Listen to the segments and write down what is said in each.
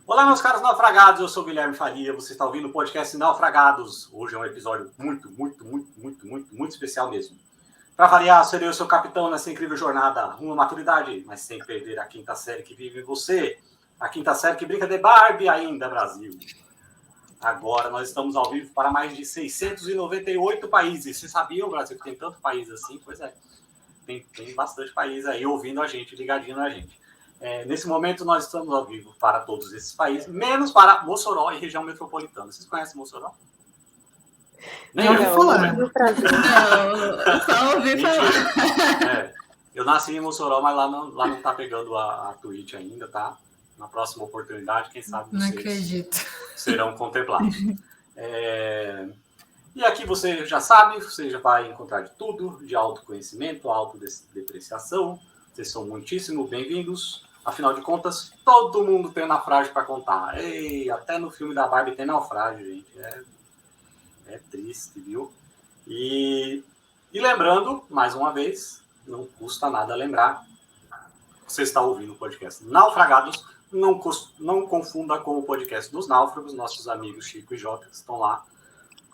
Olá, meus caros naufragados, eu sou o Guilherme Faria, você está ouvindo o podcast Naufragados. Hoje é um episódio muito especial mesmo. Para variar, serei o seu capitão nessa incrível jornada rumo à maturidade, mas sem perder a quinta série que vive em você, a quinta série que brinca de Barbie ainda, Brasil. Agora nós estamos ao vivo para mais de 698 países. Você sabia, Brasil, que tem tanto país assim? Pois é, tem bastante país aí ouvindo a gente, ligadinho na gente. Nesse momento, nós estamos ao vivo para todos esses países, menos para Mossoró e região metropolitana. Vocês conhecem Mossoró? Nem eu vou falar. Não, só ouvi falar. Eu nasci em Mossoró, mas lá não está pegando a Twitch ainda, tá? Na próxima oportunidade, quem sabe vocês serão contemplados. E aqui você já sabe, você já vai encontrar de tudo, de autoconhecimento, autodepreciação. Vocês são muitíssimo bem-vindos. Afinal de contas, todo mundo tem naufrágio para contar. Ei, até no filme da Barbie tem naufrágio, gente. É triste, viu? E lembrando, mais uma vez, não custa nada lembrar, você está ouvindo o podcast Naufragados, não confunda com o podcast dos náufragos, nossos amigos Chico e Jota, que estão lá,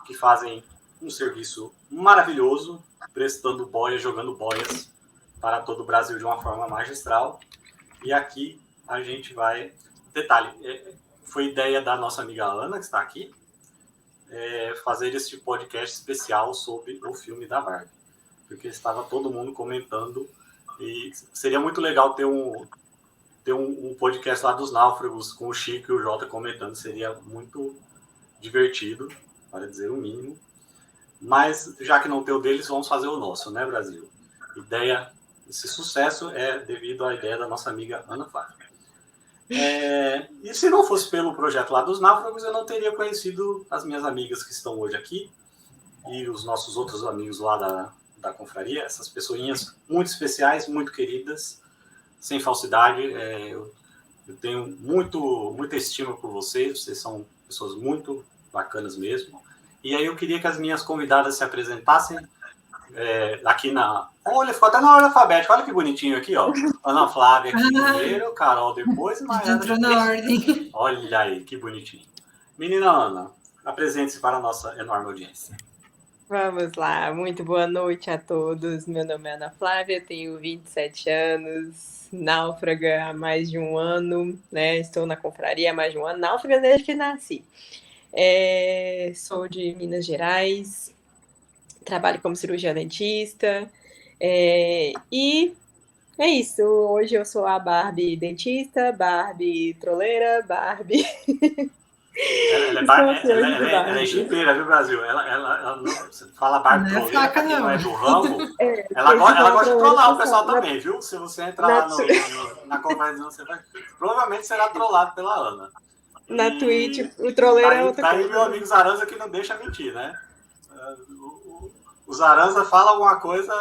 que fazem um serviço maravilhoso, prestando boias, jogando boias para todo o Brasil de uma forma magistral. E aqui a gente vai... Detalhe, foi ideia da nossa amiga Ana, que está aqui, fazer este podcast especial sobre o filme da Barbie. Porque estava todo mundo comentando e seria muito legal ter um podcast lá dos náufragos com o Chico e o Jota comentando. Seria muito divertido, para dizer o mínimo. Mas, já que não tem o deles, vamos fazer o nosso, né, Brasil? Esse sucesso é devido à ideia da nossa amiga Ana Flávia. E se não fosse pelo projeto lá dos náufragos, eu não teria conhecido as minhas amigas que estão hoje aqui e os nossos outros amigos lá da confraria, essas pessoinhas muito especiais, muito queridas, sem falsidade. Eu tenho muita estima por vocês são pessoas muito bacanas mesmo. E aí eu queria que as minhas convidadas se apresentassem aqui Olha, ficou até na ordem alfabética. Olha que bonitinho aqui, ó. Ana Flávia aqui primeiro, Carol depois, mas entrou na ordem. Olha aí, que bonitinho. Menina Ana, apresente-se para a nossa enorme audiência. Vamos lá, muito boa noite a todos. Meu nome é Ana Flávia, tenho 27 anos, náufraga há mais de um ano, né? Estou na confraria há mais de um ano, náufraga desde que nasci. Sou de Minas Gerais, trabalho como cirurgiã dentista, e é isso. Hoje eu sou a Barbie dentista, Barbie troleira, Barbie... Ela é jipeira, viu, Brasil? Ela não, você fala Barbie troleira, pra quem não é do ramo, ela gosta de trollar o pessoal também, viu? Se você entrar lá na conversa, você provavelmente será trollado pela Ana. Na Twitch, o troleiro é outra coisa. Tá aí meu amigo Zaranza que não deixa mentir, né? O Zaranza fala alguma coisa,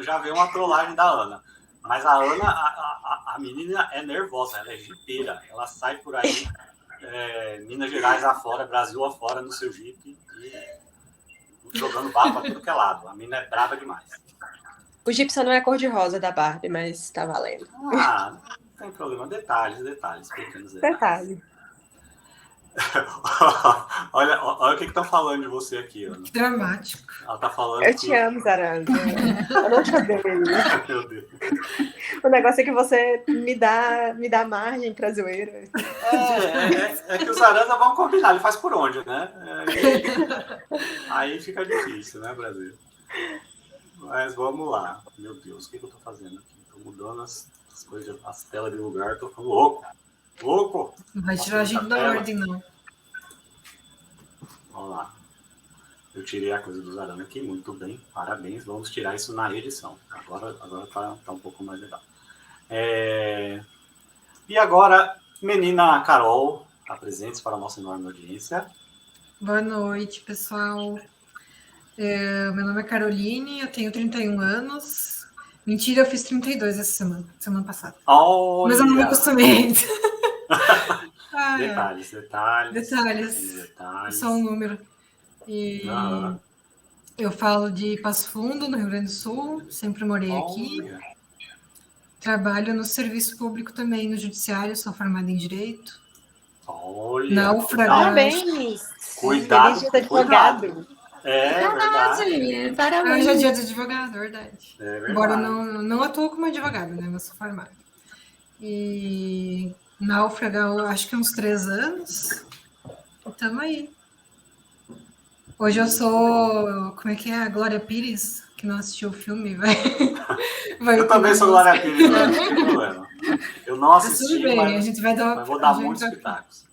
já vem uma trollagem da Ana. Mas a Ana, a menina é nervosa, ela é jipeira. Ela sai por aí, Minas Gerais afora, Brasil afora, no seu jipe, e jogando barro pra tudo que é lado. A menina é brava demais. O jipe só não é cor-de-rosa da Barbie, mas tá valendo. Não tem problema. Detalhes, pequenos detalhes. olha o que estão falando de você aqui, Ana. Que dramático. Ela tá falando Eu te amo, Zaranza. Eu não te odeio. Meu Deus. O negócio é que você me dá margem pra zoeira. É que os Zaranza vão combinar. Ele faz por onde, né? Aí fica difícil, né, Brasil? Mas vamos lá. Meu Deus, o que eu tô fazendo aqui? Tô mudando as coisas, as telas de lugar. Tô ficando louco. Não vai tirar a gente da ordem, não. Vamos lá. Eu tirei a coisa do Zaranza aqui, muito bem, parabéns. Vamos tirar isso na edição. Agora tá um pouco mais legal. E agora, menina Carol, apresente-se para a nossa enorme audiência. Boa noite, pessoal. Meu nome é Caroline, eu tenho 31 anos. Mentira, eu fiz 32 essa semana passada. Olha. Mas eu não me acostumei. Detalhes. É só um número. E eu falo de Passo Fundo, no Rio Grande do Sul. Sempre morei aqui. Trabalho no serviço público também, no judiciário. Sou formada em Direito. Olha, Náufrago. Parabéns! Cuidado, Feliz dia do advogado. É verdade. Hoje Parabéns. é dia do advogado, verdade. É verdade. Embora eu não atuo como advogada, né? Eu sou formada. E Náufrago, eu acho que uns 3 anos. E tamo aí. Hoje eu sou... Como é que é? A Glória Pires, que não assistiu o filme, vai Eu também sou Glória Pires, não tem problema. Eu não Mas assisti, tudo bem, a mas gente vai dar... vou dar a gente muitos vai- pitacos.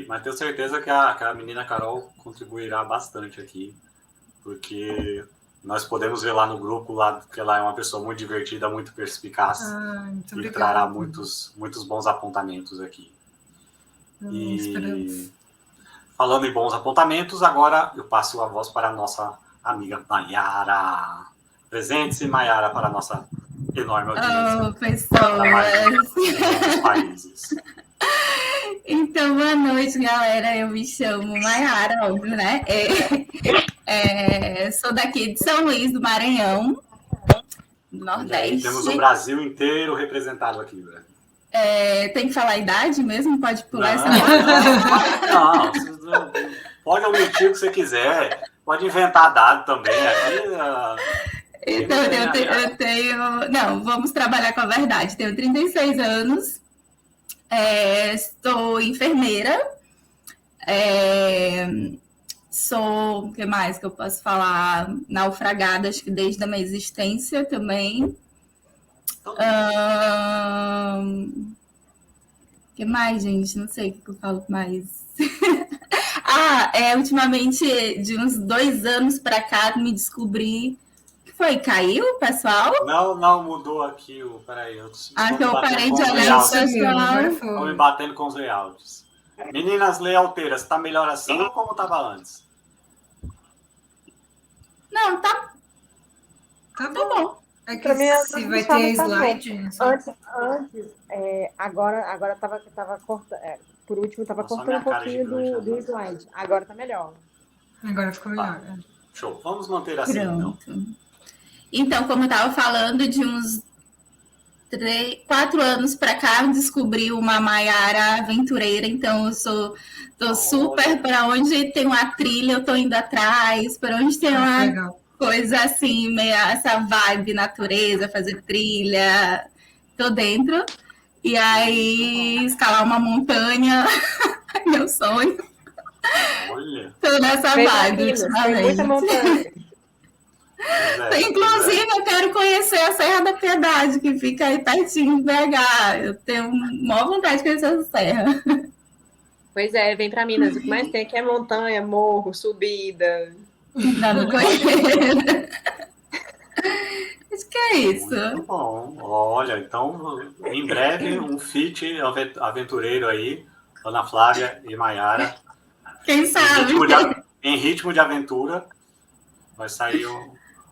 Mas tenho certeza que a menina Carol contribuirá bastante aqui, porque nós podemos ver lá no grupo lá, que ela é uma pessoa muito divertida, muito perspicaz, muito e obrigada. trará muitos bons apontamentos aqui. Esperamos. E falando em bons apontamentos, agora eu passo a voz para a nossa amiga Maiara. Presente-se, Maiara, para a nossa enorme audiência. Oh, pessoas. Dos países. Então, boa noite, galera. Eu me chamo Maiara, óbvio, né? Sou daqui de São Luís do Maranhão, do Nordeste. Temos o Brasil inteiro representado aqui, Brasil. Tem que falar a idade mesmo? Pode pular essa parte? Não, pode omitir o que você quiser. Pode inventar dado também. Então, eu tenho... Não, vamos trabalhar com a verdade. Tenho 36 anos. Sou enfermeira. Sou... O que mais que eu posso falar? Naufragada, acho que desde a minha existência também. O que mais, gente? Não sei o que eu falo mais. Ultimamente, de uns 2 anos para cá, me descobri... que foi? Caiu, pessoal? Não, mudou aqui o... Peraí, que eu parei de olhar o pessoal. Estou me batendo com os layouts. Meninas layoutteiras, tá melhor assim ou como tava antes? Não, tá bom. É que Pra mim, se vai ter slide. Antes, agora tava cortando. Por último, tava Nossa, cortando um minha cara pouquinho do gigante, slide. Agora tá melhor. Agora ficou melhor. Show. Vamos manter assim, Pronto. então. Então, como eu tava falando, de uns 4 anos para cá, eu descobri uma Maiara aventureira. Então, eu tô super para onde tem uma trilha, eu tô indo atrás. Para onde tem uma Legal. coisa assim, meio essa vibe natureza, fazer trilha, tô dentro. E aí, escalar uma montanha, meu sonho. Olha. Tô nessa vibe Tem muita montanha. Inclusive, eu quero conhecer a Serra da Piedade, que fica aí pertinho de BH. Eu tenho maior vontade de conhecer essa serra. Pois é, vem para Minas. O que mais tem aqui é montanha, morro, subida. Não conheço. Acho que é isso. Muito bom. Olha, então, em breve, um feat aventureiro aí, Ana Flávia e Maiara. Quem sabe? Em ritmo de aventura, vai sair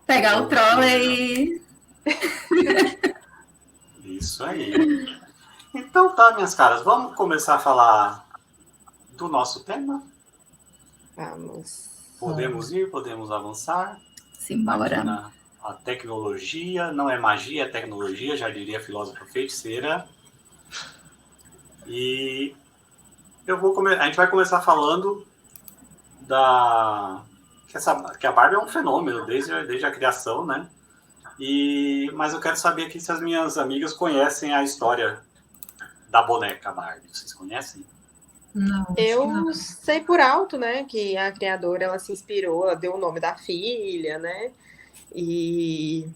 pegar o trolley e... Isso aí. Então tá, minhas caras, vamos começar a falar do nosso tema? Vamos. Podemos ir, podemos avançar. Simbora. A tecnologia não é magia, é tecnologia, já diria a filósofa feiticeira. E a gente vai começar falando que a Barbie é um fenômeno desde a criação, né? Mas eu quero saber aqui se as minhas amigas conhecem a história da boneca Barbie. Vocês conhecem? Não. Eu sei por alto, né, que a criadora, ela se inspirou, ela deu o nome da filha, né? E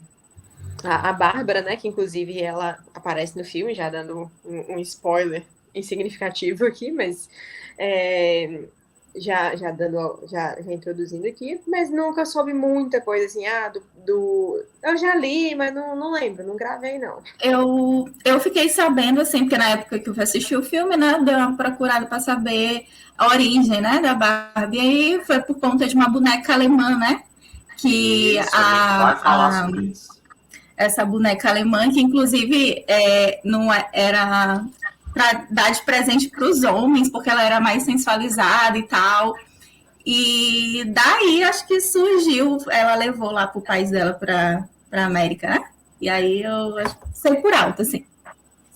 a Bárbara, né, que inclusive ela aparece no filme, já dando um spoiler insignificativo aqui, mas já introduzindo aqui, mas nunca soube muita coisa assim, eu já li, mas não lembro, não gravei, não. Eu fiquei sabendo, assim, porque na época que eu assisti o filme, né, dei uma procurada para saber a origem, né, da Barbie, e aí foi por conta de uma boneca alemã, né, que Isso, a gente vai falar sobre isso. Essa boneca alemã, que inclusive não era para dar de presente para os homens, porque ela era mais sensualizada e tal. E daí acho que surgiu, ela levou lá para o país dela, para a América, né? E aí eu sei por alto, assim.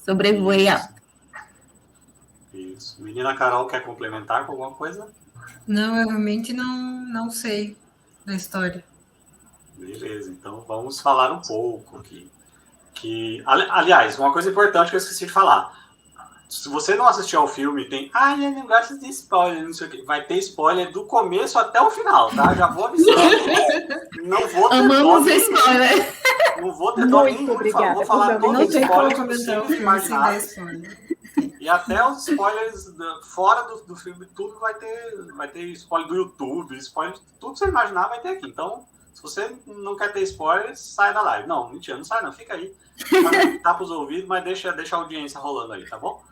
Sobrevoei alto. Isso. Menina Carol, quer complementar com alguma coisa? Não, eu realmente não sei da história. Beleza, então vamos falar um pouco aqui. Aliás, uma coisa importante que eu esqueci de falar. Se você não assistiu ao filme, tem. Ah, eu não gosto de spoiler, não sei o quê. Vai ter spoiler do começo até o final, tá? Já vou avisando. Não vou ter Amamos dó spoiler. Não vou ter dó Muito nenhum. obrigada. Vou falar todos Não os tem como spoilers comentar o possíveis e filme sem dar imagináveis. spoiler. E até os spoilers fora do filme, tudo vai ter spoiler do YouTube, spoiler, tudo que você imaginar vai ter aqui. Então, se você não quer ter spoilers, sai da live. Não, mentira, não sai não, fica aí. Tapa os ouvidos, mas deixa a audiência rolando aí, tá bom?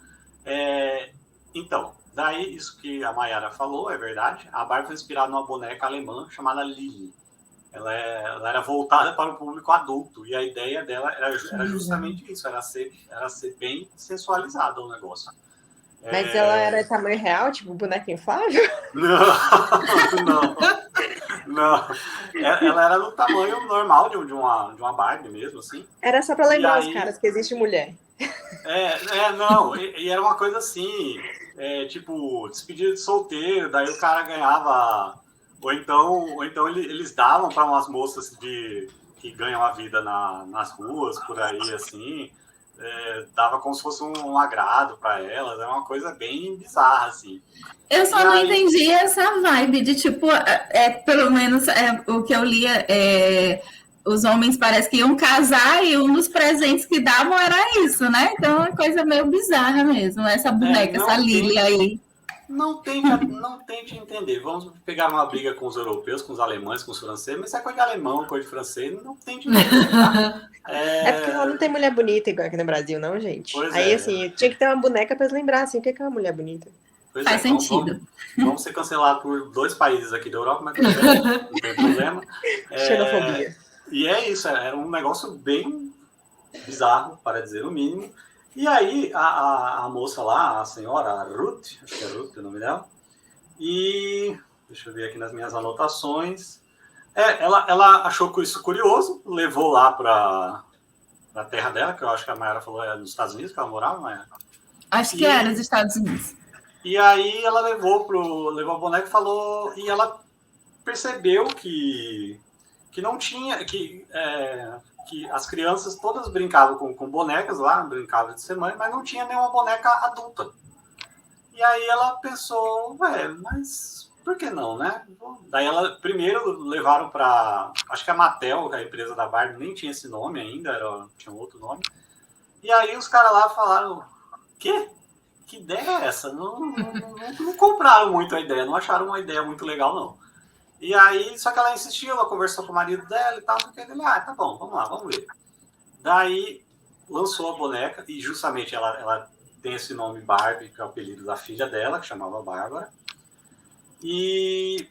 Então, daí isso que a Mayara falou é verdade. A Barbie foi inspirada numa boneca alemã chamada Lili. Ela era voltada para o público adulto e a ideia dela era justamente isso, era ser bem sensualizada o negócio. Mas ela era tamanho real, tipo boneca inflável? Não. Ela era no tamanho normal de uma Barbie mesmo, assim. Era só para lembrar aí, os caras que existe mulher. Não, e era uma coisa assim, tipo, despedida de solteiro, daí o cara ganhava... Ou então eles davam para umas moças que ganham a vida nas ruas, por aí, assim, dava como se fosse um agrado para elas, é uma coisa bem bizarra, assim. Eu só não entendi essa vibe de, tipo, pelo menos o que eu lia, os homens parece que iam casar e um dos presentes que davam era isso, né? Então é uma coisa meio bizarra mesmo, essa boneca, essa Lili aí. Não tente entender. Vamos pegar uma briga com os europeus, com os alemães, com os franceses, mas isso é coisa de alemão, coisa de francês, não tente entender, tá? Porque ela não tem mulher bonita igual aqui no Brasil, não, gente. Pois aí, assim, tinha que ter uma boneca para lembrar, assim, o que é uma mulher bonita. Faz sentido. Vamos ser cancelados por 2 países aqui da Europa, mas não tem problema. Xenofobia. E é isso, era um negócio bem bizarro, para dizer o mínimo. E aí, a moça lá, a senhora, a Ruth, acho que é Ruth o nome dela, e deixa eu ver aqui nas minhas anotações, ela achou isso curioso, levou lá para a terra dela, que eu acho que a Mayara falou, nos Estados Unidos que ela morava, Mayara? Acho que era nos Estados Unidos. E aí ela levou a boneca e falou, e ela percebeu que não tinha, que as crianças todas brincavam com bonecas lá, brincavam de ser mãe, mas não tinha nenhuma boneca adulta. E aí ela pensou, mas por que não, né? Daí ela primeiro levaram para, acho que a Mattel, a empresa da Barbie, nem tinha esse nome ainda, tinha um outro nome. E aí os caras lá falaram, quê? Que ideia é essa? Não compraram muito a ideia, não acharam uma ideia muito legal, não. E aí, só que ela insistiu, ela conversou com o marido dela e tal, porque ele, tá bom, vamos lá, vamos ver. Daí, lançou a boneca, e justamente ela tem esse nome Barbie, que é o apelido da filha dela, que chamava Bárbara. E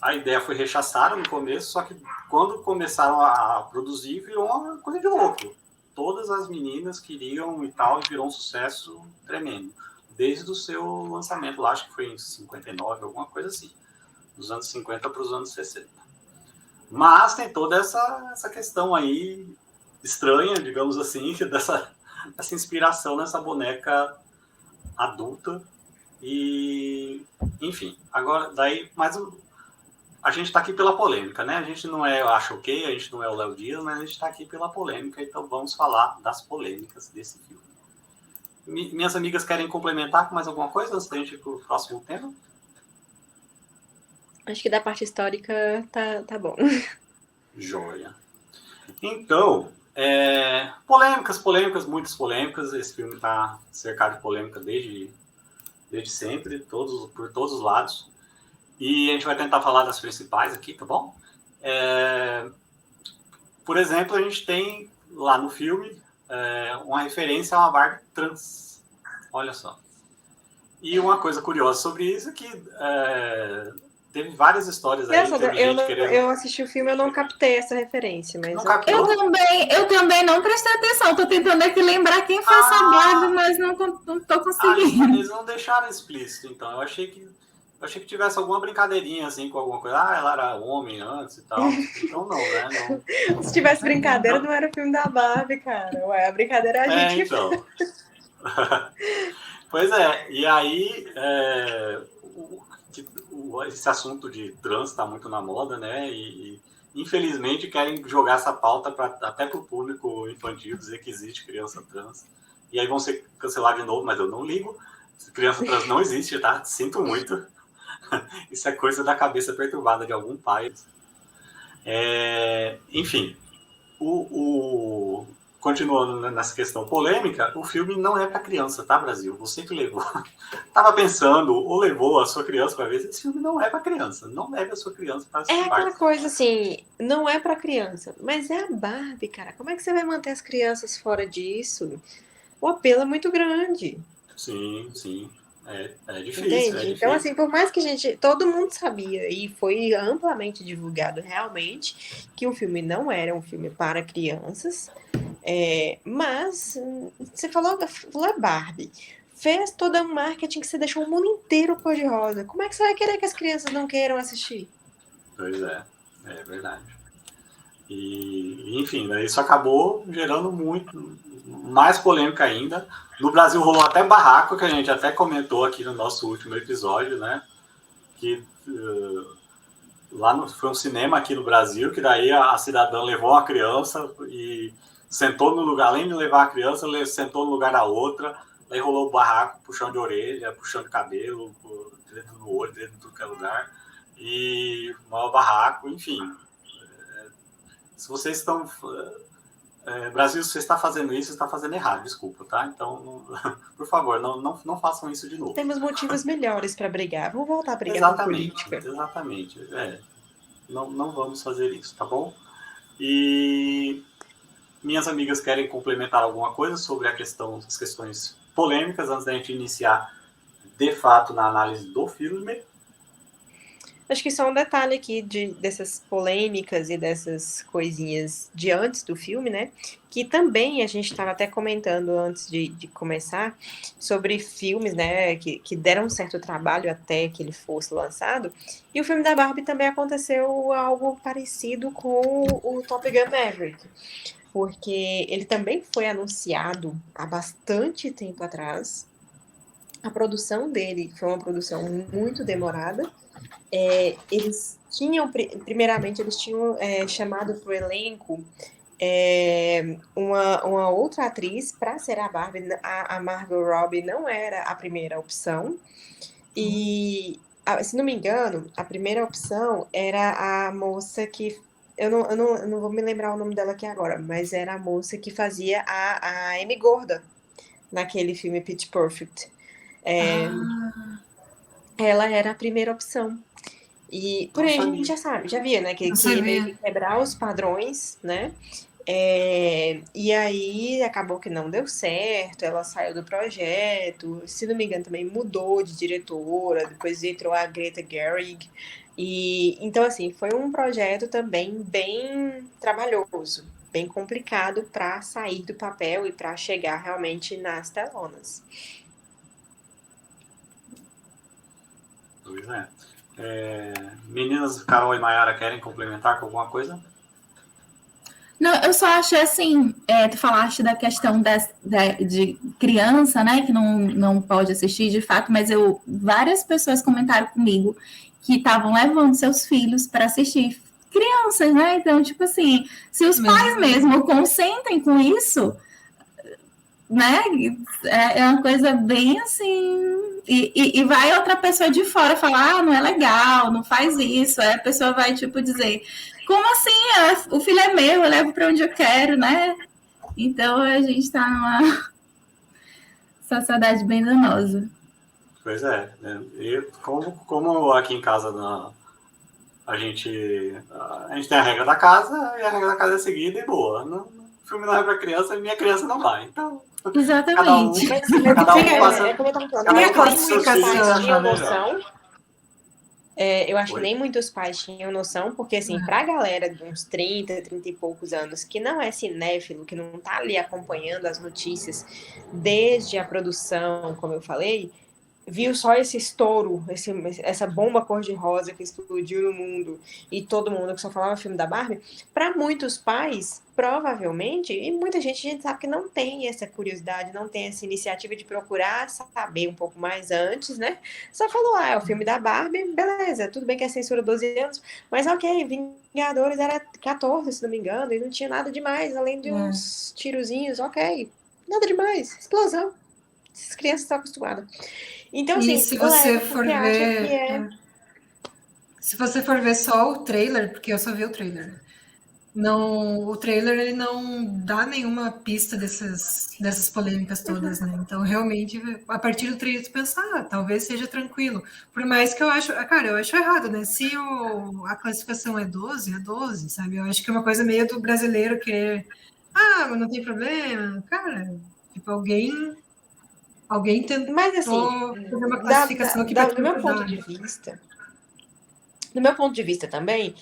a ideia foi rechaçada no começo, só que quando começaram a produzir, virou uma coisa de louco. Todas as meninas queriam e tal, e virou um sucesso tremendo. Desde o seu lançamento lá, acho que foi em 59, alguma coisa assim. Dos anos 50 para os anos 60. Mas tem toda essa questão aí estranha, digamos assim, dessa inspiração nessa boneca adulta. E, enfim, agora, daí, mas a gente está aqui pela polêmica, né? A gente não é, eu acho ok, a gente não é o Léo Dias, mas a gente está aqui pela polêmica, então vamos falar das polêmicas desse filme. Minhas amigas querem complementar com mais alguma coisa antes da gente ir para o próximo tema? Acho que da parte histórica tá bom. Joia. Então, polêmicas, muitas polêmicas. Esse filme está cercado de polêmica desde sempre, por todos os lados. E a gente vai tentar falar das principais aqui, tá bom? Por exemplo, a gente tem lá no filme uma referência a uma Barbie trans. Olha só. E uma coisa curiosa sobre isso é que teve várias histórias aí. Eu assisti o filme, eu não captei essa referência, mas eu também não prestei atenção. Tô tentando aqui lembrar quem foi essa Barbie, mas não tô conseguindo. Eles não deixaram explícito, então. Eu achei que tivesse alguma brincadeirinha assim com alguma coisa. Ela era homem antes e tal. Então não, né? Não. Se tivesse brincadeira, não era o filme da Barbie, cara. Ué, a brincadeira é a gente então. Pois é, e aí esse assunto de trans está muito na moda, né? E infelizmente querem jogar essa pauta até para o público infantil, dizer que existe criança trans. E aí vão ser cancelados de novo, mas eu não ligo. Criança trans não existe, tá? Sinto muito. Isso é coisa da cabeça perturbada de algum pai. Enfim, continuando nessa questão polêmica, o filme não é para criança, tá, Brasil? Você que levou, estava pensando ou levou a sua criança para ver, esse filme não é para criança. Não leve a sua criança para assistir. É aquela coisa assim, não é para criança, mas é a Barbie, cara. Como é que você vai manter as crianças fora disso? O apelo é muito grande. Sim, sim. É difícil. Entende? Então, assim, por mais que todo mundo sabia e foi amplamente divulgado realmente que o filme não era um filme para crianças, mas você falou Barbie, fez todo um marketing que você deixou o mundo inteiro cor-de-rosa. Como é que você vai querer que as crianças não queiram assistir? Pois é verdade. E, enfim, isso acabou gerando muito mais polêmica ainda. No Brasil rolou até barraco, que a gente até comentou aqui no nosso último episódio, né? Que foi um cinema aqui no Brasil, que daí a cidadã levou uma criança e sentou no lugar, além de levar a criança, sentou no lugar da outra, daí rolou o barraco, puxão de orelha, puxão de cabelo, dedo no olho, dedo em tudo que é lugar, e maior barraco, enfim. Se vocês estão... Brasil, se você está fazendo isso, você está fazendo errado, desculpa, tá? Então, por favor, não façam isso de novo. Temos motivos melhores para brigar. Vamos voltar a brigar com política. Exatamente. Não vamos fazer isso, tá bom? E minhas amigas querem complementar alguma coisa sobre as questões polêmicas antes da gente iniciar, de fato, na análise do filme? Acho que só um detalhe aqui dessas polêmicas e dessas coisinhas de antes do filme, né? Que também a gente estava até comentando antes de começar sobre filmes, né? Que deram um certo trabalho até que ele fosse lançado. E o filme da Barbie também aconteceu algo parecido com o Top Gun Maverick. Porque ele também foi anunciado há bastante tempo atrás. A produção dele foi uma produção muito demorada. Eles tinham, primeiramente, chamado para o elenco uma outra atriz para ser a Barbie. A Margot Robbie não era a primeira opção. E, se não me engano, a primeira opção era a moça que... Eu não vou me lembrar o nome dela aqui agora, mas era a moça que fazia a Amy Gorda naquele filme Pitch Perfect. Ela era a primeira opção. E por aí a gente já via, né? Que meio que quebrar os padrões, né? E aí acabou que não deu certo, ela saiu do projeto, se não me engano também mudou de diretora, depois entrou a Greta Gerwig. E então, assim, foi um projeto também bem trabalhoso, bem complicado para sair do papel e para chegar realmente nas telonas. Pois é. Meninas, Carol e Mayara, querem complementar com alguma coisa? Não, eu só achei assim, tu falaste da questão de criança, né, que não pode assistir de fato, mas várias pessoas comentaram comigo que estavam levando seus filhos para assistir, crianças, né, então, tipo assim, se os pais mesmo consentem com isso, né, é uma coisa bem assim, e vai outra pessoa de fora falar, não é legal, não faz isso, aí a pessoa vai, tipo, dizer... Como assim? O filho é meu, eu levo para onde eu quero, né? Então a gente está numa sociedade bem danosa. Pois é. E como aqui em casa a gente tem a regra da casa e a regra da casa é seguida e boa. O filme não é para criança e minha criança não vai. Então, exatamente. Cada um passa. Como eu estava falando, a classificação noção. Eu acho que nem muitos pais tinham noção, porque, assim, pra galera de uns 30 e poucos anos, que não é cinéfilo, que não tá ali acompanhando as notícias desde a produção, como eu falei, viu só esse estouro, essa bomba cor-de-rosa que explodiu no mundo e todo mundo que só falava filme da Barbie, para muitos pais, provavelmente, e muita gente, a gente sabe que não tem essa curiosidade, não tem essa iniciativa de procurar saber um pouco mais antes, né? Só falou, é o filme da Barbie, beleza, tudo bem que é censura 12 anos, mas ok, Vingadores era 14, se não me engano, e não tinha nada demais, além de uns tirozinhos, ok, nada demais, explosão. As crianças estão acostumadas. Então, E assim, se você for porque acha que ver. Se você for ver só o trailer, porque eu só vi o trailer. Não, o trailer ele não dá nenhuma pista dessas polêmicas todas, né? Então, realmente, a partir do trailer, tu pensa, talvez seja tranquilo. Por mais que eu acho, cara, eu acho errado, né? Se a classificação é 12, sabe? Eu acho que é uma coisa meio do brasileiro querer, mas não tem problema. Cara, tipo, alguém tentou Mas, assim, fazer uma classificação aqui para do meu ponto de vista, do meu ponto de vista também,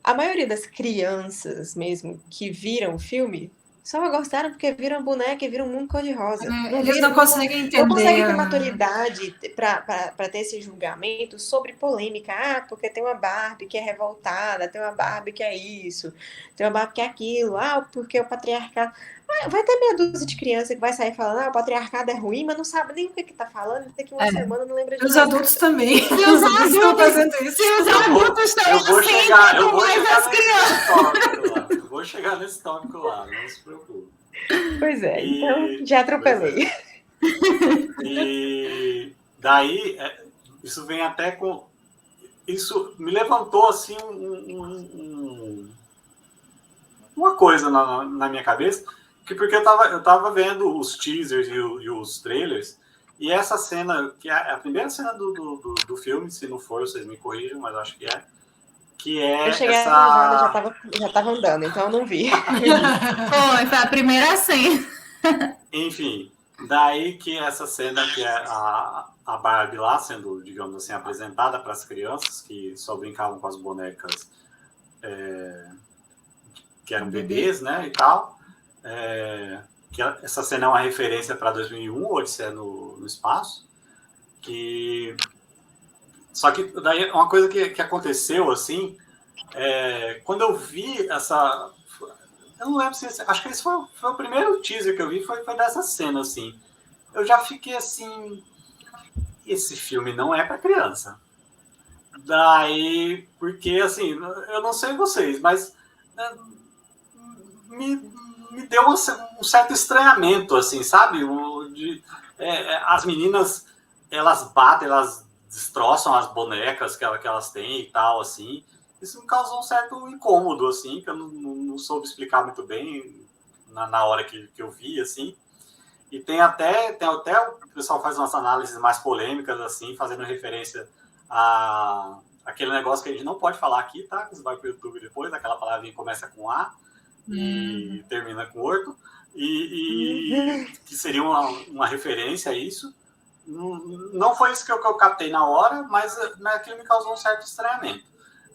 a maioria das crianças mesmo que viram o filme só gostaram porque viram boneca e viram um mundo cor-de-rosa. Eles não conseguem entender. Não conseguem ter maturidade para ter esse julgamento sobre polêmica. Porque tem uma Barbie que é revoltada, tem uma Barbie que é isso, tem uma Barbie que é aquilo. Porque o patriarcado... Vai ter meia dúzia de criança que vai sair falando o patriarcado é ruim, mas não sabe nem o que tá falando. Daqui uma semana não lembra de Os adultos também. Se os adultos estão fazendo isso. Se os adultos estão sempre com mais as crianças. Eu vou chegar nesse tópico lá, não se preocupe. Pois é, então já atropelei. E daí, isso vem até com... Isso me levantou, assim, uma coisa na minha cabeça, porque eu tava vendo os teasers e os trailers, e essa cena, que é a primeira cena do filme, se não for, vocês me corrijam, mas acho que é eu cheguei já tava andando, então eu não vi. Foi a primeira cena. Enfim, daí que essa cena que é a Barbie lá sendo, digamos assim, apresentada para as crianças que só brincavam com as bonecas que eram bebês, né, e tal. Que essa cena é uma referência para 2001, Odisseia no Espaço. Só que daí uma coisa que aconteceu, assim, quando eu vi essa... Eu não lembro se... Acho que esse foi o primeiro teaser que eu vi, foi dessa cena, assim. Eu já fiquei assim... Esse filme não é para criança. Daí, porque, assim, eu não sei vocês, mas me deu um certo estranhamento, assim, sabe? As meninas, elas batem, elas destroçam as bonecas que elas têm e tal, assim. Isso me causou um certo incômodo, assim, que eu não soube explicar muito bem na hora que eu vi, assim. E tem até o pessoal faz umas análises mais polêmicas, assim, fazendo referência a aquele negócio que a gente não pode falar aqui, tá? Que você vai pro YouTube depois, aquela palavrinha começa com A e termina com orto, e que seria uma referência a isso. Não foi isso que eu captei na hora, mas aquilo me causou um certo estranhamento.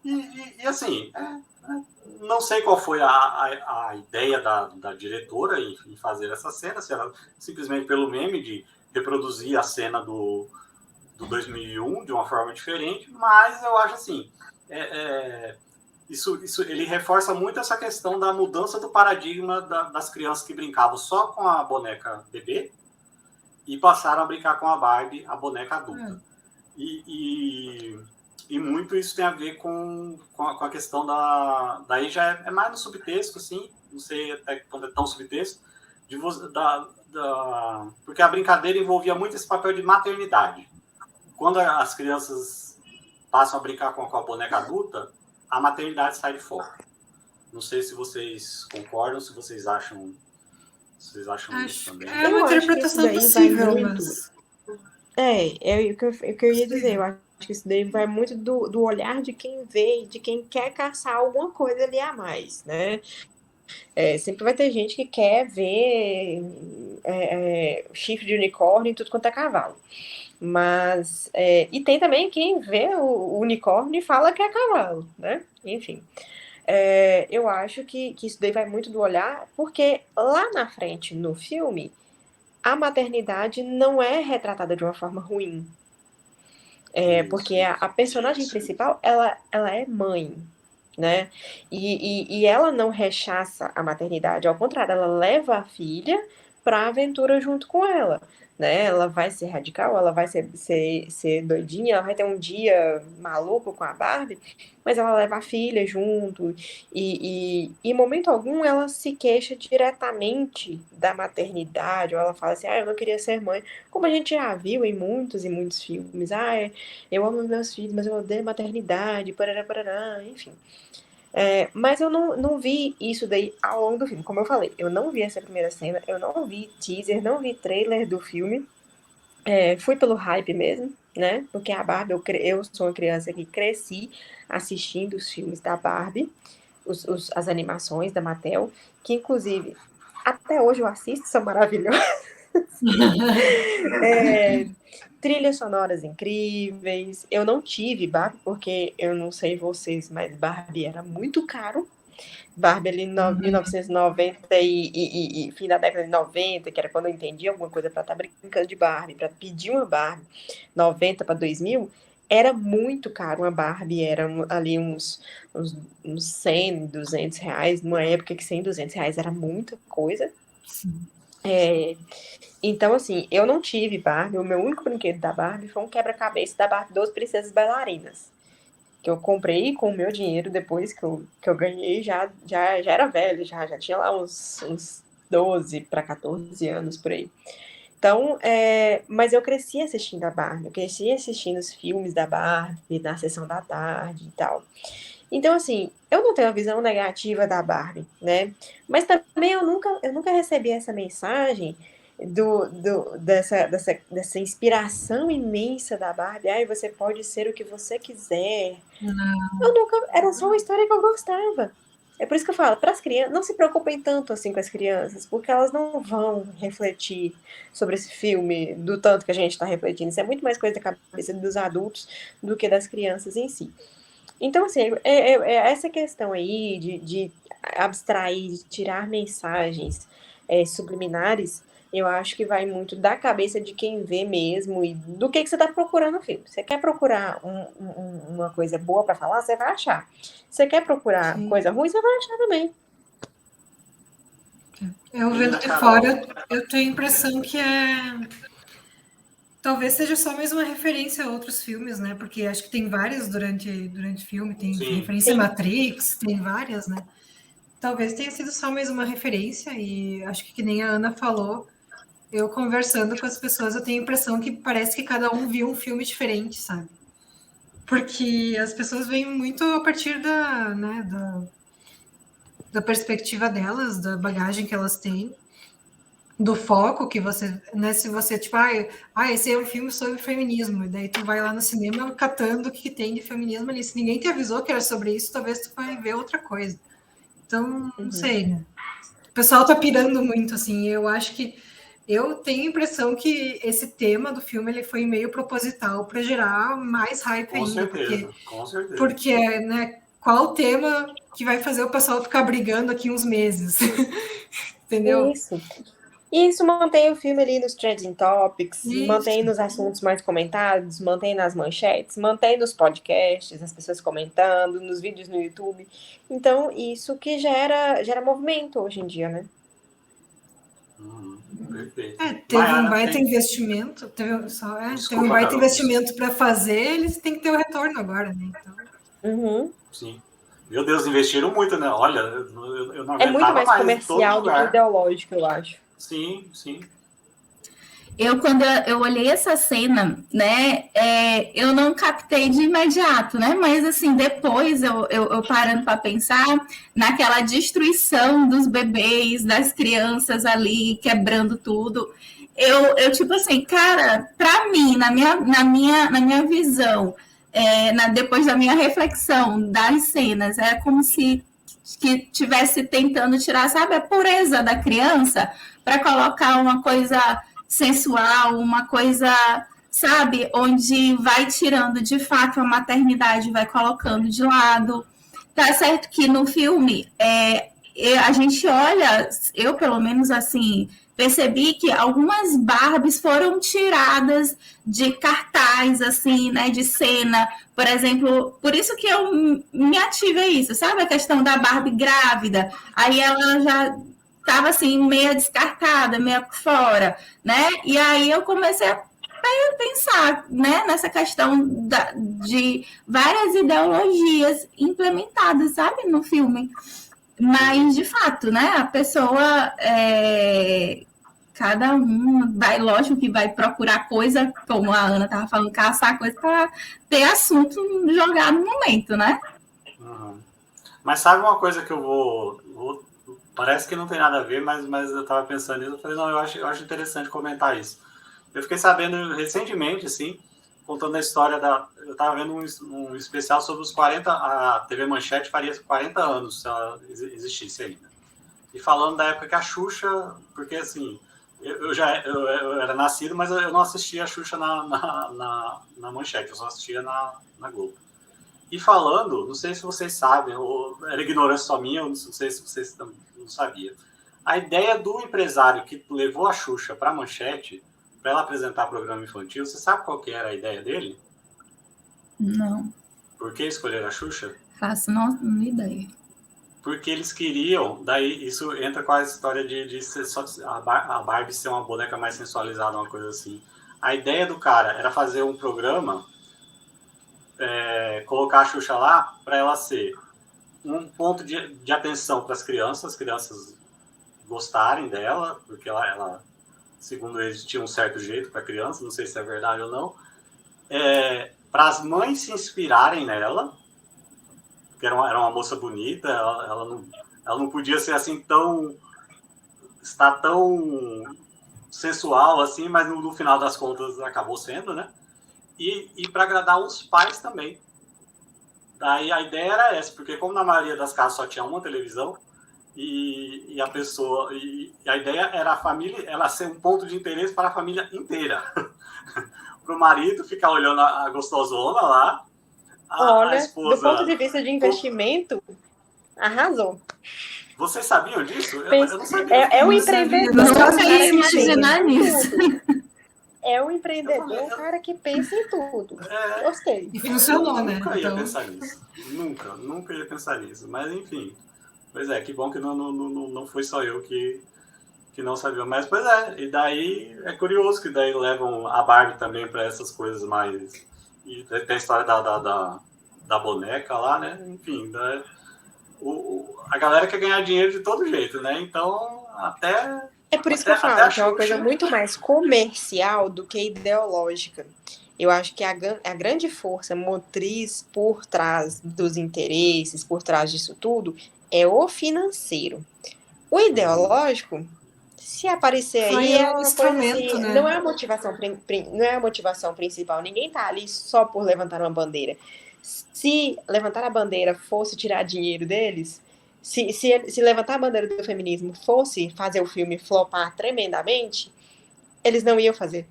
E assim, não sei qual foi a ideia da diretora em fazer essa cena, se ela simplesmente pelo meme de reproduzir a cena do 2001 de uma forma diferente, mas eu acho assim, isso ele reforça muito essa questão da mudança do paradigma das crianças que brincavam só com a boneca bebê e passaram a brincar com a Barbie, a boneca adulta. E muito isso tem a ver com a questão daí já é mais no subtexto, assim, não sei até quando é tão subtexto, porque a brincadeira envolvia muito esse papel de maternidade. Quando as crianças passam a brincar com a boneca adulta, a maternidade sai de foco. Não sei se vocês concordam, se vocês acham isso também. É uma interpretação possível, mas... o que eu ia dizer, eu acho que isso daí vai muito do olhar de quem vê, de quem quer caçar alguma coisa ali a mais, né? Sempre vai ter gente que quer ver chifre de unicórnio e tudo quanto é cavalo. Mas, e tem também quem vê o unicórnio e fala que é cavalo, né? Enfim, eu acho que isso daí vai muito do olhar, porque lá na frente, no filme, a maternidade não é retratada de uma forma ruim. Porque a personagem principal, ela é mãe, né? E ela não rechaça a maternidade, ao contrário, ela leva a filha para a aventura junto com ela, né? Ela vai ser radical, ela vai ser doidinha, ela vai ter um dia maluco com a Barbie, mas ela leva a filha junto, e em momento algum ela se queixa diretamente da maternidade, ou ela fala assim, eu não queria ser mãe, como a gente já viu em muitos e muitos filmes, eu amo meus filhos, mas eu odeio maternidade, parará, enfim. Mas eu não vi isso daí ao longo do filme. Como eu falei, eu não vi essa primeira cena, eu não vi teaser, não vi trailer do filme. Fui pelo hype mesmo, né? Porque a Barbie, eu sou uma criança que cresci assistindo os filmes da Barbie, as animações da Mattel, que inclusive até hoje eu assisto, são maravilhosas. Trilhas sonoras incríveis. Eu não tive Barbie, porque eu não sei vocês, mas Barbie era muito caro. Barbie ali em 1990 e fim da década de 90, que era quando eu entendi alguma coisa para estar brincando de Barbie, para pedir uma Barbie, 90 para 2000, era muito caro uma Barbie, era ali uns 100, 200 reais, numa época que 100, 200 reais era muita coisa. Sim. Então, assim, eu não tive Barbie, o meu único brinquedo da Barbie foi um quebra-cabeça da Barbie 12 Princesas Bailarinas, que eu comprei com o meu dinheiro depois que eu ganhei, já era velho, já tinha lá uns 12 para 14 anos por aí. Então, mas eu cresci assistindo a Barbie, eu cresci assistindo os filmes da Barbie na sessão da tarde e tal. Então, assim, eu não tenho a visão negativa da Barbie, né? Mas também eu nunca recebi essa mensagem dessa inspiração imensa da Barbie. Você pode ser o que você quiser. Não. Era só uma história que eu gostava. É por isso que eu falo, para as crianças, não se preocupem tanto assim com as crianças, porque elas não vão refletir sobre esse filme do tanto que a gente está refletindo. Isso é muito mais coisa da cabeça dos adultos do que das crianças em si. Então, assim, essa questão aí de abstrair, de tirar mensagens subliminares, eu acho que vai muito da cabeça de quem vê mesmo e do que você está procurando no filme. Você quer procurar uma coisa boa para falar, você vai achar. Você quer procurar coisa ruim, você vai achar também. Eu vendo de fora, eu tenho a impressão que talvez seja só mais uma referência a outros filmes, né? Porque acho que tem várias durante o filme, tem referência a Matrix, tem várias, né? Talvez tenha sido só mais uma referência, e acho que nem a Ana falou, eu conversando com as pessoas, eu tenho a impressão que parece que cada um viu um filme diferente, sabe? Porque as pessoas veem muito a partir da perspectiva delas, da bagagem que elas têm, do foco que você, né, se você, tipo, esse é um filme sobre feminismo, e daí tu vai lá no cinema catando o que tem de feminismo ali, se ninguém te avisou que era sobre isso, talvez tu vai ver outra coisa. Então, não sei, né? O pessoal tá pirando muito, assim, eu acho que eu tenho a impressão que esse tema do filme ele foi meio proposital para gerar mais hype ainda. Com certeza. Porque, né, qual o tema que vai fazer o pessoal ficar brigando aqui uns meses? Entendeu? Isso mantém o filme ali nos trending topics, mantém nos assuntos mais comentados, mantém nas manchetes, mantém nos podcasts, as pessoas comentando, nos vídeos no YouTube. Então, isso que gera movimento hoje em dia, né? Perfeito. Teve um baita investimento, teve um baita investimento para fazer, eles têm que ter o retorno agora, né? Então... Sim. Meu Deus, investiram muito, né? Olha, eu não é muito mais comercial do que ideológico, eu acho. Sim. Quando eu olhei essa cena, né, eu não captei de imediato, né, mas assim, depois eu parando para pensar naquela destruição dos bebês, das crianças ali, quebrando tudo, eu tipo assim, cara, para mim, na minha visão, depois da minha reflexão das cenas, é como se que tivesse tentando tirar, sabe, a pureza da criança para colocar uma coisa sensual, uma coisa, sabe, onde vai tirando de fato a maternidade, vai colocando de lado. Tá certo que no filme a gente olha, eu pelo menos assim, percebi que algumas Barbies foram tiradas de cartaz, assim, né, de cena, por exemplo, por isso que eu me ative a isso, sabe? A questão da Barbie grávida, aí ela já estava assim, meia descartada, meia fora, né? E aí eu comecei a pensar, né, nessa questão de várias ideologias implementadas, sabe, no filme. Mas, de fato, né, a pessoa, cada um vai, lógico que vai procurar coisa, como a Ana estava falando, caçar coisa para ter assunto jogar no momento, né? Uhum. Mas sabe uma coisa que eu vou parece que não tem nada a ver, mas eu estava pensando nisso, eu falei, não, eu acho interessante comentar isso. Eu fiquei sabendo recentemente, assim, contando a história eu estava vendo um especial sobre os 40, a TV Manchete faria 40 anos se ela existisse ainda. E falando da época que a Xuxa, porque assim, eu era nascido, mas eu não assistia a Xuxa na Manchete, eu só assistia na Globo. E falando, não sei se vocês sabem, ou era ignorância só minha, eu não sei se vocês não sabiam. A ideia do empresário que levou a Xuxa para a Manchete, para ela apresentar programa infantil, você sabe qual que era a ideia dele? Não. Por que escolher a Xuxa? Faço não ideia. Porque eles queriam, daí isso entra com a história de ser só, a Barbie ser uma boneca mais sensualizada, uma coisa assim. A ideia do cara era fazer um programa, colocar a Xuxa lá para ela ser um ponto de atenção para as crianças gostarem dela, porque ela segundo eles, tinha um certo jeito para criança, não sei se é verdade ou não, para as mães se inspirarem nela, porque era uma moça bonita, ela não podia ser assim estar tão sensual assim, mas no final das contas acabou sendo, né? E para agradar os pais também. Daí a ideia era essa, porque como na maioria das casas só tinha uma televisão, e a pessoa, e a ideia era a família, ela ser um ponto de interesse para a família inteira. Para o marido ficar olhando a gostosona lá, Olha, a esposa... do ponto de vista de investimento, arrasou. Vocês sabiam disso? Eu não sabia. É um empreendedor. Não ia imaginar nisso. É um empreendedor, um cara que pensa em tudo. Gostei. E funcionou, né? Nunca ia pensar nisso. Nunca ia pensar nisso. Mas, enfim. Pois é, que bom que não foi só eu que não sabia. Mas, pois é, e daí é curioso que daí levam a Barbie também para essas coisas mais... E tem a história da boneca lá, né? Enfim, a galera quer ganhar dinheiro de todo jeito, né? Então, até... É por isso que eu falo que é uma coisa muito mais comercial do que ideológica. Eu acho que a grande força motriz por trás dos interesses, por trás disso tudo, é o financeiro. O ideológico, se aparecer aí, é uma coisa assim, né? Não é a motivação principal. Ninguém tá ali só por levantar uma bandeira. Se levantar a bandeira fosse tirar dinheiro deles, se levantar a bandeira do feminismo fosse fazer o filme flopar tremendamente, eles não iam fazer.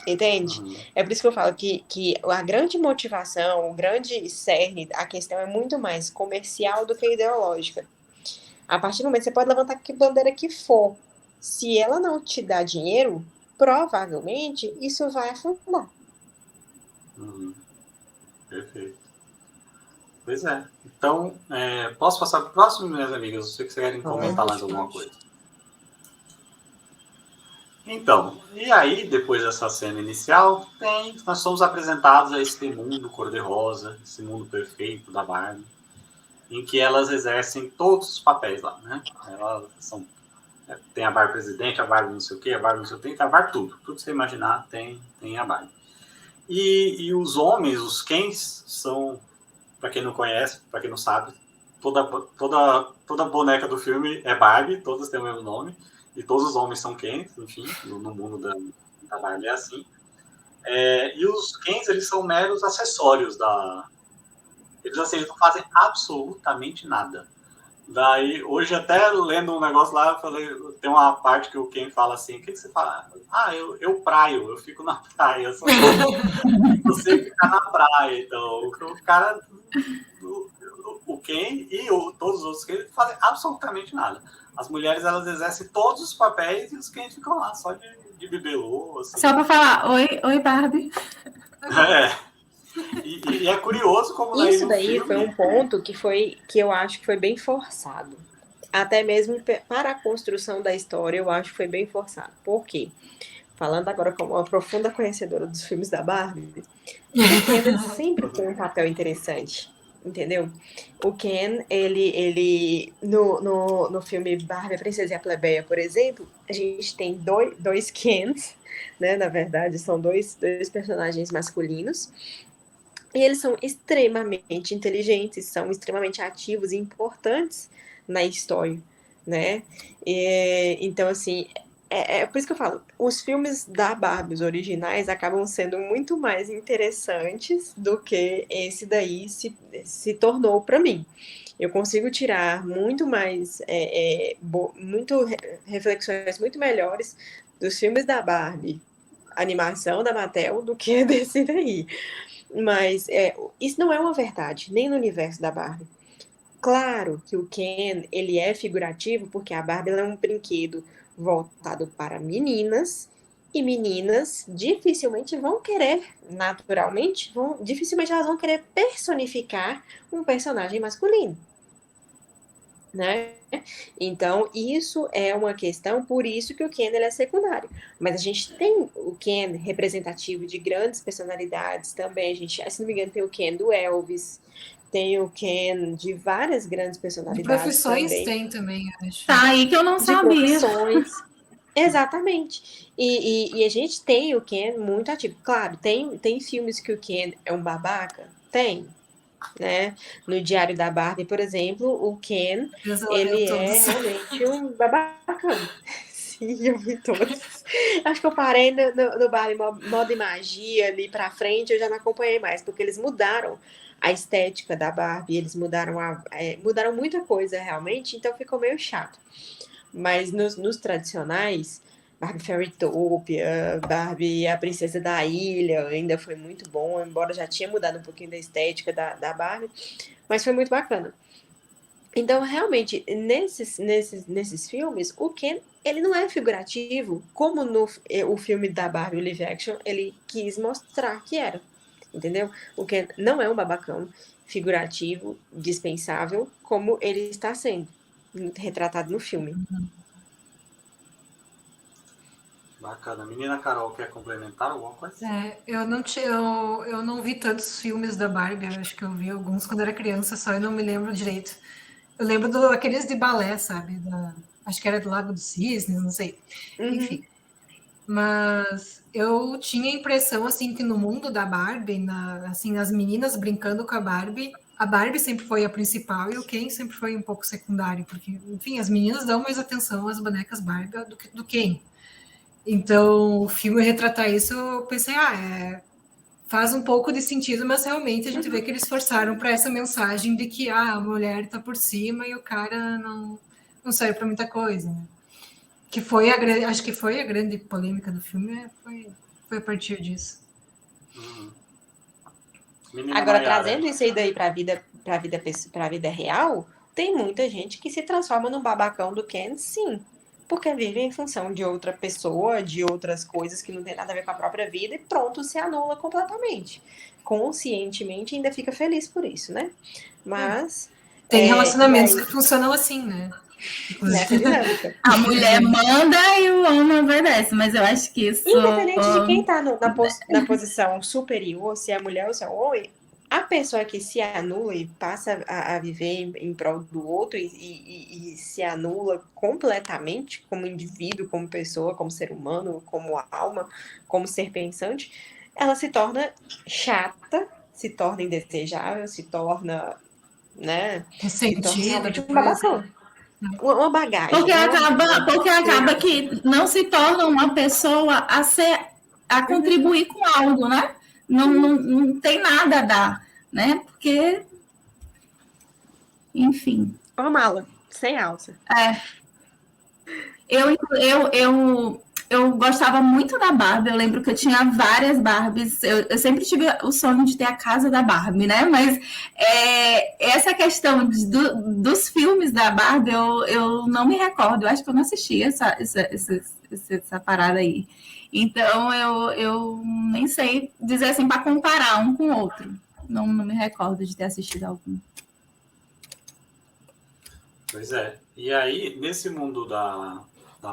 Entende? É por isso que eu falo que a grande motivação, o grande cerne, a questão é muito mais comercial do que ideológica. A partir do momento que você pode levantar que bandeira que for, se ela não te dá dinheiro, provavelmente isso vai afundar. Perfeito. Pois é. Então, posso passar para o próximo, minhas amigas? Eu sei que vocês querem comentar mais alguma coisa. Então, e aí, depois dessa cena inicial, nós somos apresentados a esse mundo cor-de-rosa, esse mundo perfeito da Barbie, em que elas exercem todos os papéis lá, né? Elas tem a Barbie presidente, a Barbie não sei o quê, a Barbie não sei o quê, a Barbie tudo que você imaginar tem a Barbie. E os homens, os Kens, são, para quem não conhece, para quem não sabe, toda boneca do filme é Barbie, todas têm o mesmo nome, e todos os homens são Kens, enfim, no mundo da Barbie é assim. E os Kens, eles são meros acessórios Eles, assim, eles não fazem absolutamente nada. Daí, hoje, até lendo um negócio lá, eu falei, tem uma parte que o Ken fala assim, o que você fala? Eu praio, eu fico na praia. Você fica na praia. Então, o cara, o Ken e todos os outros Ken fazem absolutamente nada. as mulheres, elas exercem todos os papéis e os Ken ficam lá só de bibelô, assim. Só para falar, oi, Barbie. É. E é curioso como daí Isso no daí filme... foi um ponto que eu acho que foi bem forçado. Até mesmo para a construção da história, eu acho que foi bem forçado. Por quê? Falando agora como uma profunda conhecedora dos filmes da Barbie, o Ken sempre tem um papel interessante, entendeu? O Ken, ele no filme Barbie, a Princesa e a Plebeia, por exemplo, a gente tem dois Kens, né? Na verdade, são dois personagens masculinos. E eles são extremamente inteligentes, são extremamente ativos e importantes na história, né? Então, assim, é por isso que eu falo, os filmes da Barbie, os originais, acabam sendo muito mais interessantes do que esse daí se tornou para mim. Eu consigo tirar muito mais, reflexões muito melhores dos filmes da Barbie, animação da Mattel, do que desse daí. Mas isso não é uma verdade, nem no universo da Barbie. Claro que o Ken, ele é figurativo porque a Barbie é um brinquedo voltado para meninas, e meninas dificilmente vão querer, naturalmente, dificilmente elas vão querer personificar um personagem masculino, né? Então, isso é uma questão, por isso que o Ken ele é secundário. Mas a gente tem o Ken representativo de grandes personalidades também. A gente, se não me engano, tem o Ken do Elvis, tem o Ken de várias grandes De personalidades profissões também. tem também, acho. Tá aí que eu não De sabia. profissões. Exatamente. E a gente tem o Ken muito ativo. Claro, tem filmes que o Ken é um babaca? Tem. Né? No Diário da Barbie, por exemplo, o Ken, ele é realmente um babacão. Sim, eu vi todos. Acho que eu parei no Barbie Moda e Magia ali pra frente, eu já não acompanhei mais, porque eles mudaram a estética da Barbie, eles mudaram mudaram muita coisa realmente, então ficou meio chato. Mas nos tradicionais, Barbie Fairytopia, Barbie a Princesa da Ilha, ainda foi muito bom, embora já tinha mudado um pouquinho da estética da Barbie, mas foi muito bacana. Então, realmente, nesses filmes, o Ken, ele não é figurativo, como o filme da Barbie, o live action, ele quis mostrar que era, entendeu? O Ken não é um babacão figurativo, dispensável, como ele está sendo retratado no filme. Bacana. Menina Carol, quer complementar alguma coisa? Eu não vi tantos filmes da Barbie, eu acho que eu vi alguns quando era criança, só eu não me lembro direito. Eu lembro daqueles de balé, sabe? Acho que era do Lago dos Cisnes, não sei. Enfim. Mas eu tinha a impressão, assim, que no mundo da Barbie, assim, as meninas brincando com a Barbie sempre foi a principal e o Ken sempre foi um pouco secundário, porque, enfim, as meninas dão mais atenção às bonecas Barbie do Ken. Então, o filme retratar isso, eu pensei, faz um pouco de sentido, mas realmente a gente vê que eles forçaram para essa mensagem de que a mulher está por cima e o cara não serve para muita coisa, né? Que foi acho que foi a grande polêmica do filme, foi a partir disso. Agora, trazendo isso aí daí para a vida real, tem muita gente que se transforma num babacão do Ken, sim. Porque vive em função de outra pessoa, de outras coisas que não tem nada a ver com a própria vida e pronto, se anula completamente. Conscientemente ainda fica feliz por isso, né? Mas... Tem relacionamentos que funcionam assim, né? Nessa dinâmica. A mulher manda e o homem obedece, mas eu acho que isso... Independente de quem tá na posição superior, se é a mulher ou se é o homem, a pessoa que se anula e passa a viver em prol do outro e se anula completamente como indivíduo, como pessoa, como ser humano, como alma, como ser pensante, ela se torna chata, se torna indesejável, se torna, né? Ressentida, Se torna um babacão. Uma bagagem. Porque acaba que não se torna uma pessoa a contribuir com algo, né? Não tem nada a dar, né? Porque, enfim. Uma mala, sem alça. Eu eu gostava muito da Barbie, eu lembro que eu tinha várias Barbies, eu sempre tive o sonho de ter a casa da Barbie, né? Mas essa questão dos filmes da Barbie, eu não me recordo, eu acho que eu não assisti essa parada aí. Então, eu nem sei dizer assim, para comparar um com o outro. Não me recordo de ter assistido algum. Pois é. E aí, nesse mundo da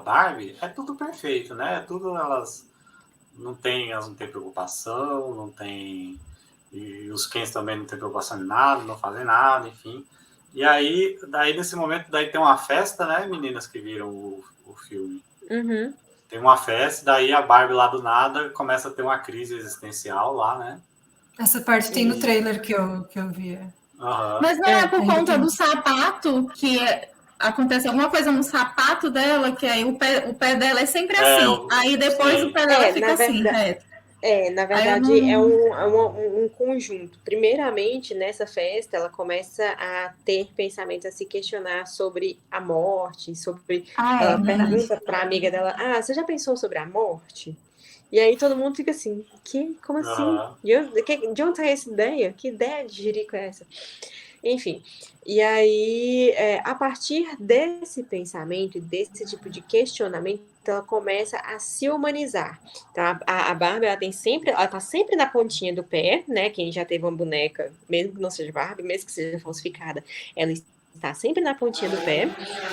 Barbie, é tudo perfeito, né? Tudo elas não têm preocupação, não tem. E os Kens também não têm preocupação em nada, não fazem nada, enfim. E aí, daí nesse momento, daí tem uma festa, né, meninas que viram o filme? Uhum. Tem uma festa, daí a Barbie lá do nada começa a ter uma crise existencial lá, né? Essa parte tem no trailer que eu vi. Uhum. Mas não é por conta do sapato que acontece alguma coisa no sapato dela, que aí o pé dela é sempre assim. Aí depois o pé dela fica assim, reto. Na verdade, é um conjunto. Primeiramente, nessa festa, ela começa a ter pensamentos, a se questionar sobre a morte, ela pergunta para a amiga dela, você já pensou sobre a morte? E aí todo mundo fica assim, como assim? De onde sai essa ideia? Que ideia de jirico é essa? Enfim, e aí, a partir desse pensamento, desse tipo de questionamento, ela começa a se humanizar. Então, a Barbie, ela tá sempre na pontinha do pé, né? Quem já teve uma boneca, mesmo que não seja Barbie, mesmo que seja falsificada, ela está sempre na pontinha do pé,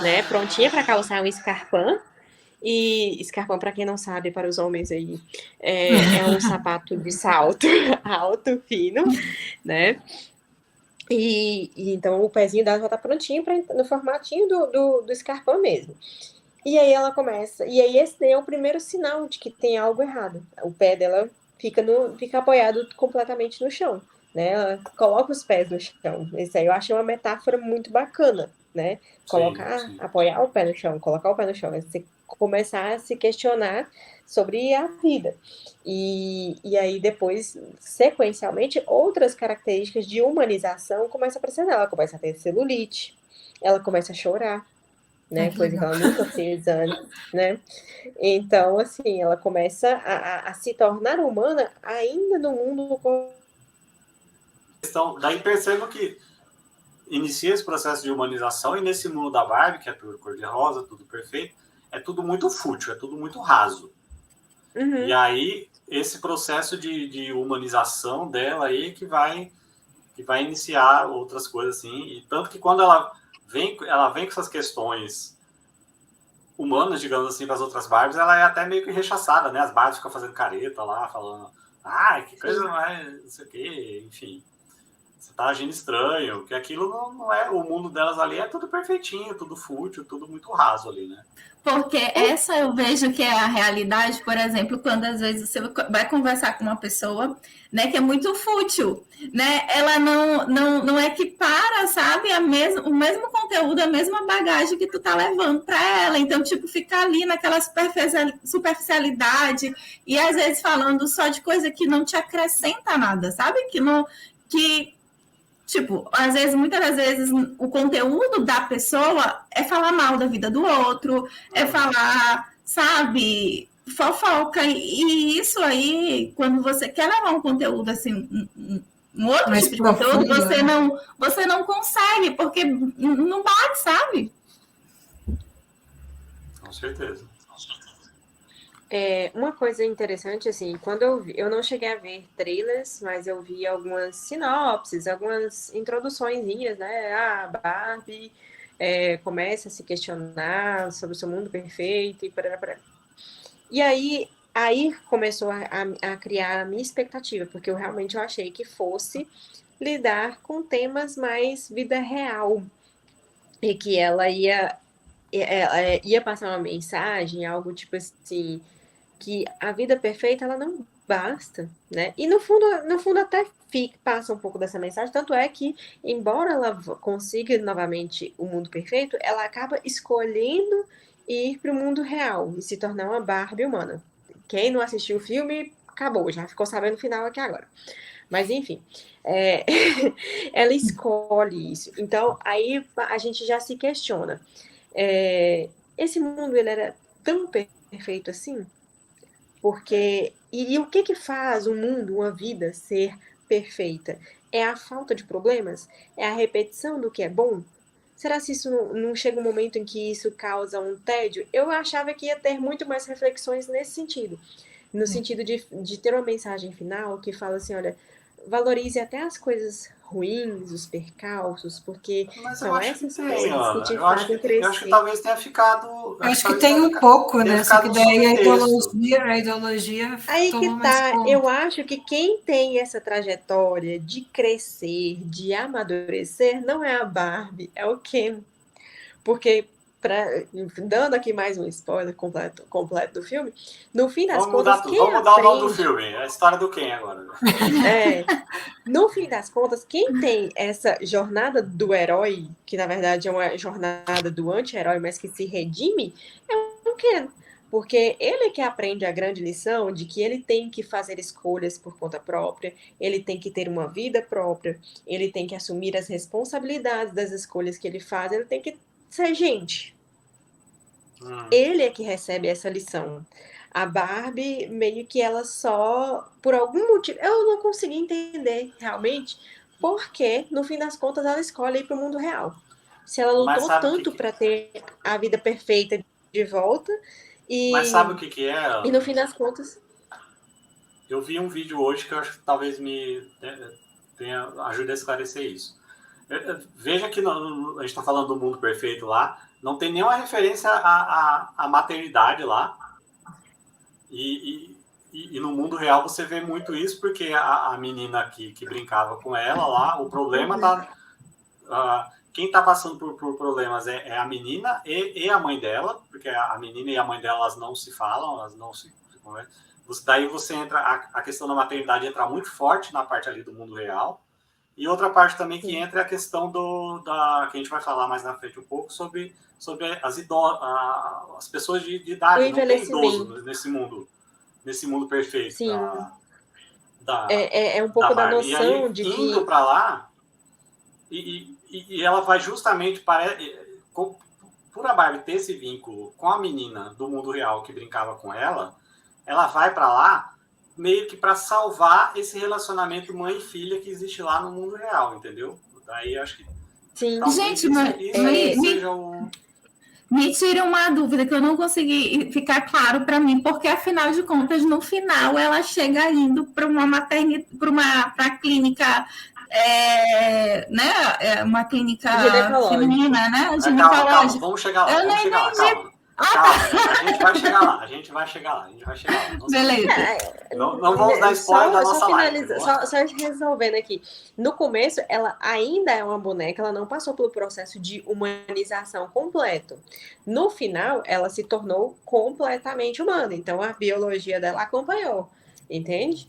né? Prontinha para calçar um escarpão. E escarpão, para quem não sabe, para os homens aí, é um sapato de salto alto, fino, né? E então o pezinho dela já tá prontinho no formatinho do escarpão mesmo. E aí ela começa. E aí esse é o primeiro sinal de que tem algo errado. O pé dela fica apoiado completamente no chão, né? Ela coloca os pés no chão. Isso aí eu acho uma metáfora muito bacana, né? Sim. Apoiar o pé no chão, colocar o pé no chão. Você começar a se questionar sobre a vida. E aí depois, sequencialmente, outras características de humanização começam a aparecer nela. Ela começa a ter celulite, ela começa a chorar, né? Coisa que ela nunca fez antes, né? Então, assim, ela começa a se tornar humana ainda no mundo. Daí percebo que inicia esse processo de humanização e nesse mundo da Barbie, que é tudo cor-de-rosa, tudo perfeito, é tudo muito fútil, é tudo muito raso. Uhum. E aí, esse processo de humanização dela aí que vai iniciar outras coisas assim. E tanto que quando ela vem com essas questões humanas, digamos assim, para as outras Barbies, ela é até meio que rechaçada, né? As Barbies ficam fazendo careta lá, falando, que coisa mais, não sei o quê, enfim. Você tá agindo estranho, que aquilo não é, o mundo delas ali é tudo perfeitinho, tudo fútil, tudo muito raso ali, né? Porque essa eu vejo que é a realidade, por exemplo, quando às vezes você vai conversar com uma pessoa, né, que é muito fútil, né? Ela não equipara, sabe, o mesmo conteúdo, a mesma bagagem que tu tá levando para ela. Então, tipo, ficar ali naquela superficialidade e às vezes falando só de coisa que não te acrescenta nada, sabe? Tipo, às vezes, muitas das vezes, o conteúdo da pessoa é falar mal da vida do outro, é falar, sabe, fofoca. E isso aí, quando você quer levar um conteúdo assim, um outro tipo de conteúdo, você não consegue, porque não bate, sabe? Com certeza. Uma coisa interessante, assim, quando eu não cheguei a ver trailers, mas eu vi algumas sinopses, algumas introduçõezinhas, né? A Barbie começa a se questionar sobre o seu mundo perfeito e parará. E aí começou a criar a minha expectativa, porque eu realmente achei que fosse lidar com temas mais vida real e que ela ia passar uma mensagem, algo tipo assim, que a vida perfeita ela não basta, né? E no fundo até passa um pouco dessa mensagem, tanto é que, embora ela consiga novamente o mundo perfeito, ela acaba escolhendo ir para o mundo real e se tornar uma Barbie humana. Quem não assistiu o filme, acabou, já ficou sabendo o final aqui agora. Mas, enfim, ela escolhe isso. Então, aí a gente já se questiona. Esse mundo, ele era tão perfeito assim? Porque e o que faz um mundo, uma vida ser perfeita? É a falta de problemas? É a repetição do que é bom? Será que isso não chega um momento em que isso causa um tédio? Eu achava que ia ter muito mais reflexões nesse sentido. No sentido de ter uma mensagem final que fala assim, olha, valorize até as coisas ruins, os percalços, porque Mas eu são acho que essas tem, coisas que Ana. te Eu acho fazem que, eu acho que crescer. talvez tenha ficado. Eu acho que talvez tem um pouco, tenha né? Só que ficado daí subtexto. a ideologia Aí que tomou mais tá, conta. eu acho que quem tem essa trajetória de crescer, de amadurecer, não é a Barbie, é o Ken. Porque, dando aqui mais um spoiler completo do filme, no fim das Vamos mudar contas, tudo. quem Vamos mudar o nome do aprende. filme. É a história do Ken agora. No fim das contas, quem tem essa jornada do herói, que na verdade é uma jornada do anti-herói, mas que se redime, é o Ken. Porque ele que aprende a grande lição de que ele tem que fazer escolhas por conta própria, ele tem que ter uma vida própria, ele tem que assumir as responsabilidades das escolhas que ele faz, ele tem que ser gente. Ele é que recebe essa lição. A Barbie, meio que ela só, por algum motivo, eu não consegui entender realmente porque, no fim das contas, ela escolhe ir para o mundo real. Se ela Mas lutou sabe o tanto para ter a vida perfeita de volta mas sabe o e, que é? e no fim das contas... Eu vi um vídeo hoje que eu acho que talvez ajude a esclarecer isso. Veja que a gente está falando do mundo perfeito lá, não tem nenhuma referência à maternidade lá. E no mundo real você vê muito isso, porque a menina que brincava com ela lá, o problema tá. Quem está passando por problemas é a menina e a mãe dela, porque a menina e a mãe dela elas não se falam, elas não se conversam. Daí você entra, a questão da maternidade entra muito forte na parte ali do mundo real. E outra parte também que entra é a questão que a gente vai falar mais na frente um pouco sobre as pessoas de idade. O Não tem idoso envelhecimento. nesse mundo perfeito Sim. da É um pouco da Barbie. E aí, noção de indo que... para lá, e ela vai justamente por a Barbie ter esse vínculo com a menina do mundo real que brincava com ela vai para lá meio que para salvar esse relacionamento mãe e filha que existe lá no mundo real, entendeu? Daí acho que Sim. talvez Gente, isso seja o... Me tira uma dúvida que eu não consegui ficar claro para mim, porque afinal de contas, no final, ela chega indo para uma maternidade, para clínica, né? Uma clínica feminina, né? Calma, vamos chegar lá, calma. A gente vai chegar lá. Beleza. Não vamos dar spoiler da nossa live. Só resolvendo aqui. No começo, ela ainda é uma boneca, ela não passou pelo processo de humanização completo. No final, ela se tornou completamente humana. Então, a biologia dela acompanhou. Entende?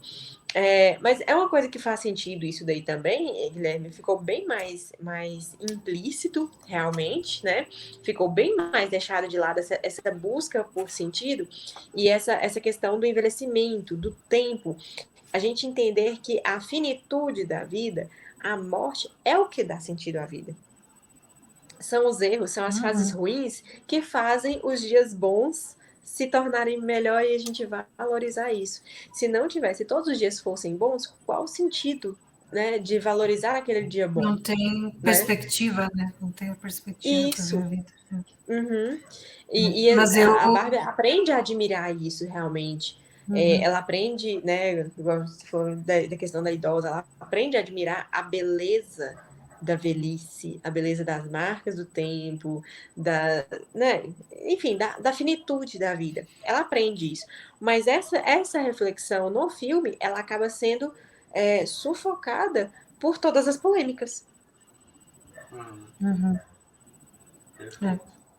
Mas é uma coisa que faz sentido isso daí também, Guilherme, ficou bem mais implícito, realmente, né? Ficou bem mais deixado de lado essa busca por sentido e essa questão do envelhecimento, do tempo. A gente entender que a finitude da vida, a morte, é o que dá sentido à vida. São os erros, são as fases ruins que fazem os dias bons se tornarem melhor e a gente vai valorizar isso. Se não tivesse, todos os dias fossem bons, qual o sentido, né, de valorizar aquele dia bom? Não tem perspectiva, né? Não tem a perspectiva isso. Pra ver a vida. E a Barbie aprende a admirar isso realmente. Ela aprende, né, igual você falou da questão da idosa, ela aprende a admirar a beleza da velhice, a beleza das marcas do tempo, né, enfim, da finitude da vida. Ela aprende isso. Mas essa reflexão no filme, ela acaba sendo sufocada por todas as polêmicas.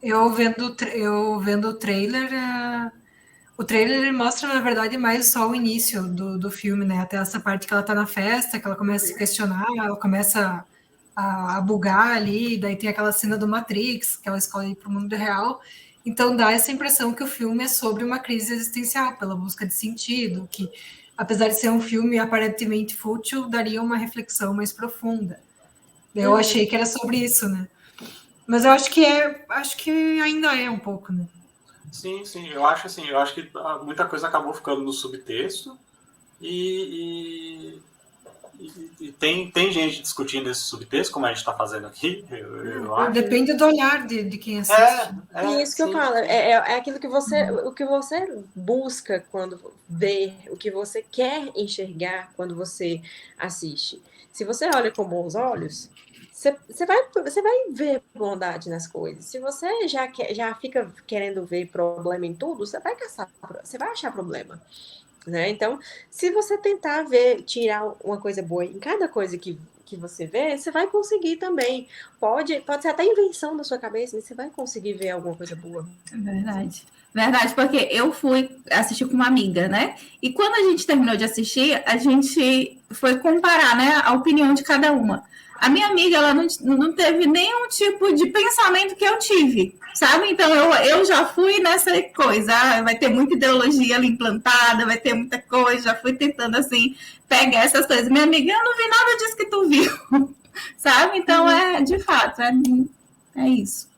Eu vendo o trailer, o trailer ele mostra, na verdade, mais só o início do filme, né? Até essa parte que ela tá na festa, que ela começa a se questionar, ela começa a bugar ali, daí tem aquela cena do Matrix, que ela escolhe ir pro mundo real. Então dá essa impressão que o filme é sobre uma crise existencial, pela busca de sentido, que apesar de ser um filme aparentemente fútil, daria uma reflexão mais profunda. Eu achei que era sobre isso, né? Mas eu acho que ainda é um pouco, né? Sim, sim. Eu acho assim, eu acho que muita coisa acabou ficando no subtexto e, e tem gente discutindo esse subtexto, como a gente está fazendo aqui, eu acho. Depende do olhar de quem assiste. E isso que eu sim. falo, é aquilo que o que você busca quando vê, o que você quer enxergar quando você assiste. Se você olha com bons olhos, você vai ver bondade nas coisas. Se você já fica querendo ver problema em tudo, você vai achar problema. Né? Então, se você tentar tirar uma coisa boa em cada coisa que você vê, você vai conseguir também. Pode ser até invenção da sua cabeça, mas você vai conseguir ver alguma coisa boa. Verdade. Verdade, porque eu fui assistir com uma amiga, né? E quando a gente terminou de assistir, a gente foi comparar, né, a opinião de cada uma. A minha amiga, ela não teve nenhum tipo de pensamento que eu tive, sabe? Então, eu já fui nessa coisa, vai ter muita ideologia ali implantada, vai ter muita coisa, já fui tentando, assim, pegar essas coisas. Minha amiga, eu não vi nada disso que tu viu, sabe? Então, de fato, é isso.